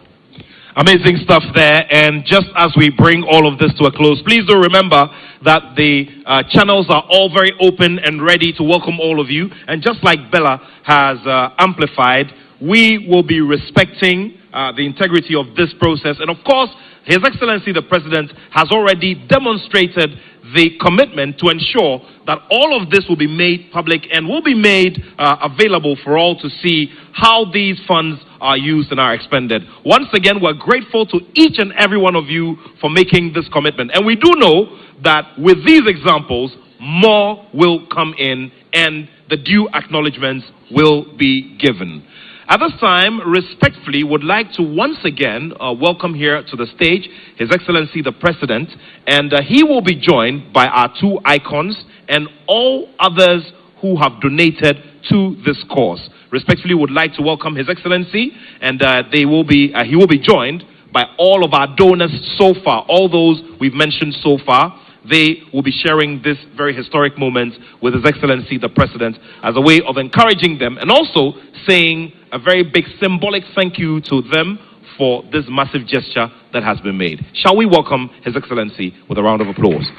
Amazing stuff there. And just as we bring all of this to a close, please do remember that the channels are all very open and ready to welcome all of you. And just like Bella has amplified, we will be respecting the integrity of this process. And of course, His Excellency the President has already demonstrated the commitment to ensure that all of this will be made public and will be made available for all to see how these funds are used and are expended. Once again, we're grateful to each and every one of you for making this commitment. And we do know that with these examples, more will come in and the due acknowledgements will be given. At this time, respectfully, would like to once again welcome here to the stage His Excellency the President, and he will be joined by our 2 icons and all others who have donated to this cause. Respectfully, would like to welcome His Excellency, and he will be joined by all of our donors so far, all those we've mentioned so far. They will be sharing this very historic moment with His Excellency the President as a way of encouraging them and also saying a very big symbolic thank you to them for this massive gesture that has been made. Shall we welcome His Excellency with a round of applause?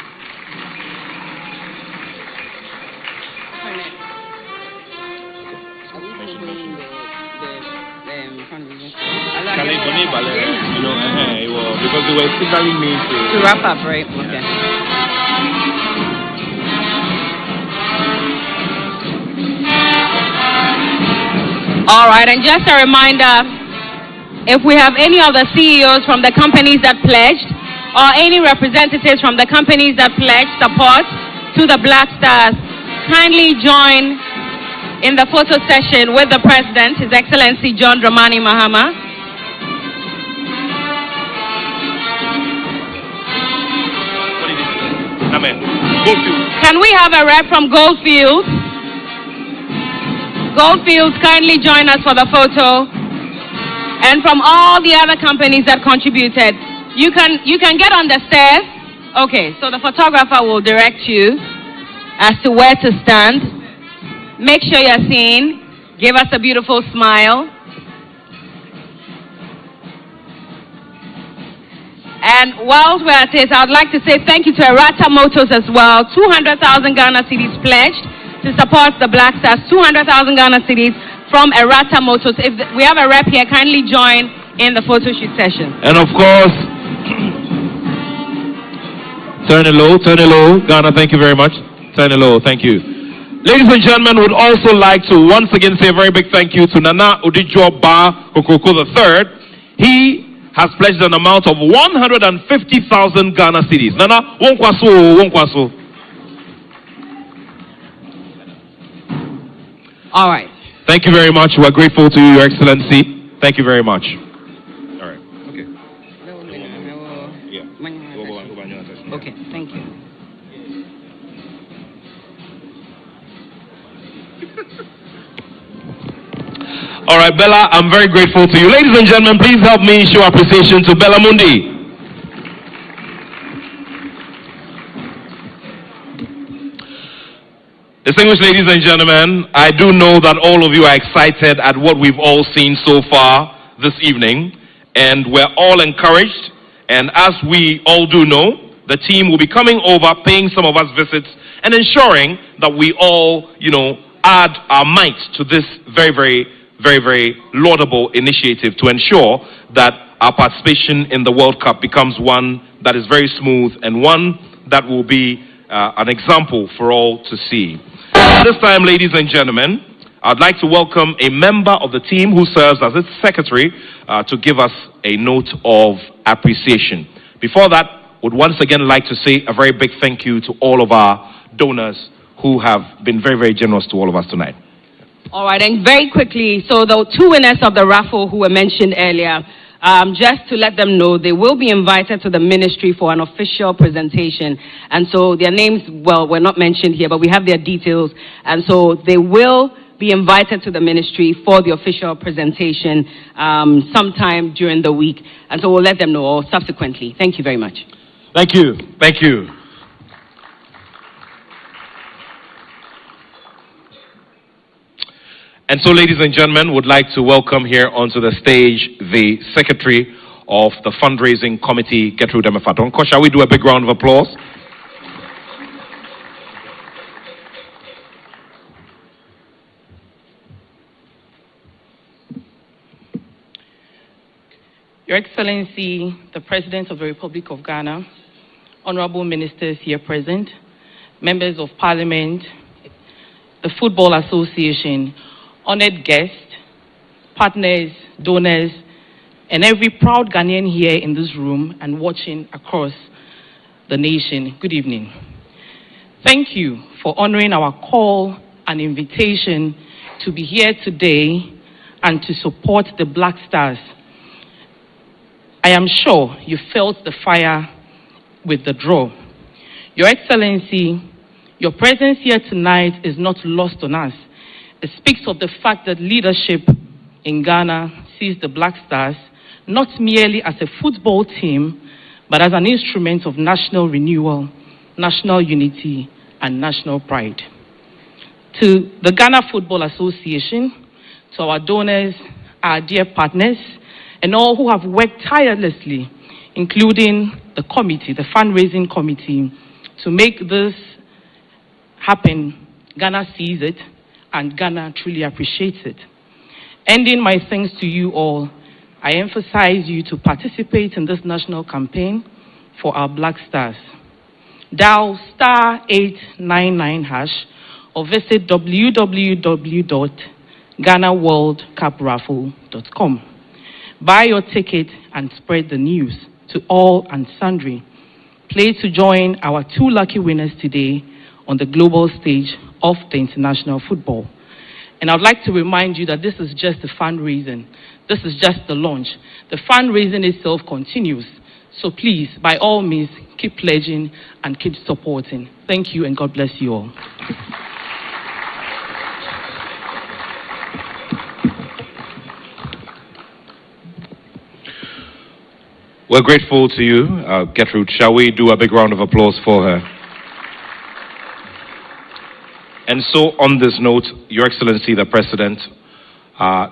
Because they were signaling me to wrap up, right? Okay. All right, and just a reminder, if we have any of the CEOs from the companies that pledged, or any representatives from the companies that pledged support to the Black Stars, kindly join in the photo session with the President, His Excellency John Dramani Mahama. Amen. Goldfield. Can we have a rep from Goldfield? Goldfields, kindly join us for the photo. And from all the other companies that contributed, you can get on the stairs. Okay, so the photographer will direct you as to where to stand. Make sure you're seen. Give us a beautiful smile. And while we're at it, I'd like to say thank you to Errata Motors as well. 200,000 Ghana cedis pledged to support the Black Stars. 200,000 Ghana cedis from Errata Motors. If we have a rep here, kindly join in the photo shoot session. And of course, turn it low, Ghana, thank you very much. Turn it low, thank you. Ladies and gentlemen, would also like to once again say a very big thank you to Nana Odijo Ba Kokoko III. He has pledged an amount of 150,000 Ghana cedis. Nana, wonkwaso. All right. Thank you very much. We're grateful to you, Your Excellency. Thank you very much. All right. Okay. Yeah. Okay, thank you. All right, Bella, I'm very grateful to you. Ladies and gentlemen, please help me show appreciation to Bella Mundi. Distinguished ladies and gentlemen, I do know that all of you are excited at what we've all seen so far this evening, and we're all encouraged. And as we all do know, the team will be coming over, paying some of us visits, and ensuring that we all, add our might to this very laudable initiative to ensure that our participation in the World Cup becomes one that is very smooth and one that will be an example for all to see. At this time, ladies and gentlemen, I'd like to welcome a member of the team who serves as its secretary to give us a note of appreciation. Before that, would once again like to say a very big thank you to all of our donors who have been very generous to all of us tonight. All right, and very quickly, so the two winners of the raffle who were mentioned earlier, just to let them know, they will be invited to the ministry for an official presentation. And so their names, well, were not mentioned here, but we have their details. And so they will be invited to the ministry for the official presentation sometime during the week. And so we'll let them know, or subsequently. Thank you very much. Thank you. Thank you. And so, ladies and gentlemen, would like to welcome here onto the stage the Secretary of the Fundraising Committee, Gertrude Emefatonko. Shall we do a big round of applause? Your Excellency, the President of the Republic of Ghana, honorable ministers here present, members of Parliament, the Football Association, honored guests, partners, donors, and every proud Ghanaian here in this room and watching across the nation, good evening. Thank you for honoring our call and invitation to be here today and to support the Black Stars. I am sure you felt the fire with the draw. Your Excellency, your presence here tonight is not lost on us. It speaks of the fact that leadership in Ghana sees the Black Stars not merely as a football team, but as an instrument of national renewal, national unity, and national pride. To the Ghana Football Association, to our donors, our dear partners, and all who have worked tirelessly, including the committee, the fundraising committee, to make this happen, Ghana sees it, and Ghana truly appreciates it. Ending my thanks to you all, I emphasize you to participate in this national campaign for our Black Stars. Dial *899# or visit www.ghanaworldcupraffle.com. Buy your ticket and spread the news to all and sundry. Play to join our two lucky winners today on the global stage of the international football. And I'd like to remind you that this is just a fundraising. This is just the launch. The fundraising itself continues. So please, by all means, keep pledging and keep supporting. Thank you and God bless you all. We're grateful to you, Gertrude. Shall we do a big round of applause for her? And so, on this note, Your Excellency, the President,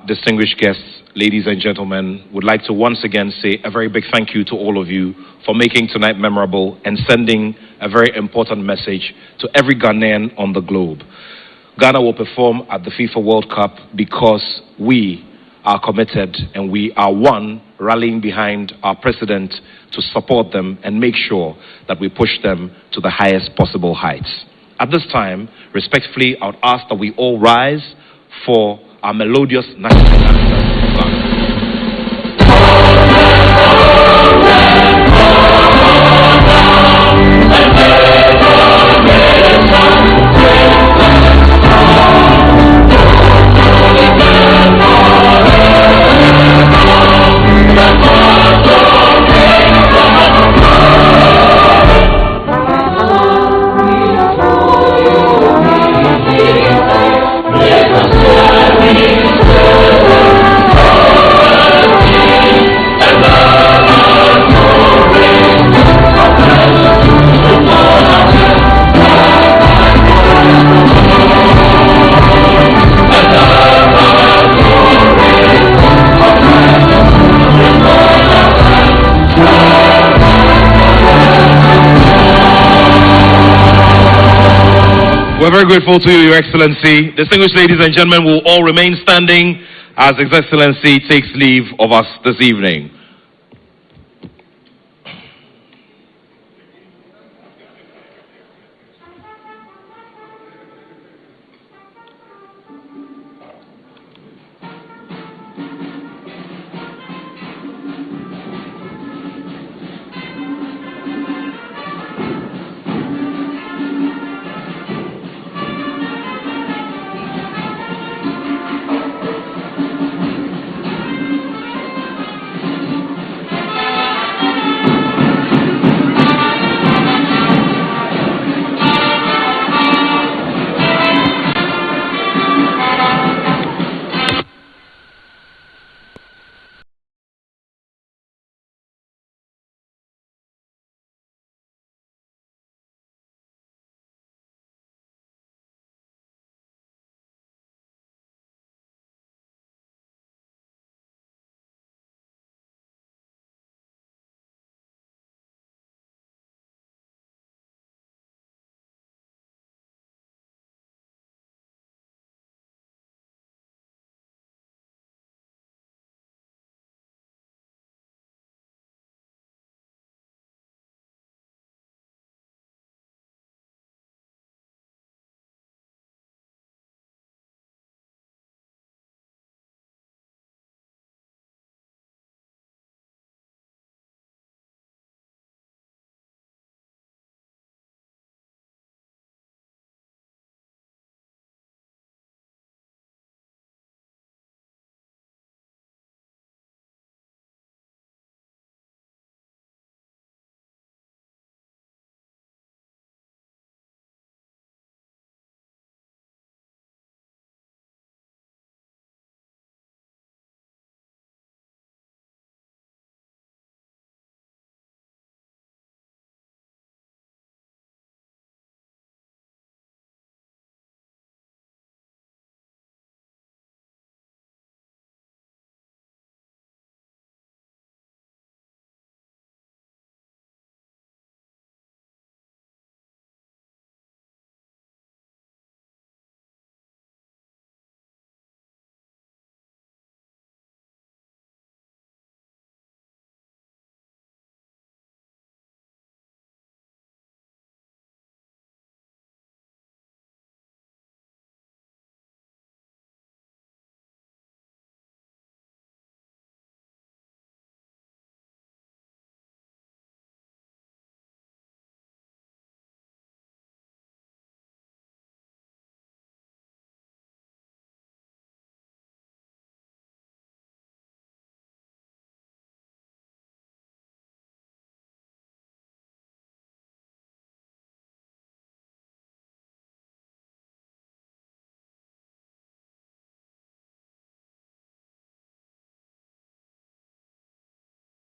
distinguished guests, ladies and gentlemen, would like to once again say a very big thank you to all of you for making tonight memorable and sending a very important message to every Ghanaian on the globe. Ghana will perform at the FIFA World Cup because we are committed and we are one, rallying behind our president to support them and make sure that we push them to the highest possible heights. At this time, respectfully, I would ask that we all rise for our melodious national anthem. Thank you. We're very grateful to you, Your Excellency. Distinguished ladies and gentlemen, will all remain standing as His Excellency takes leave of us this evening.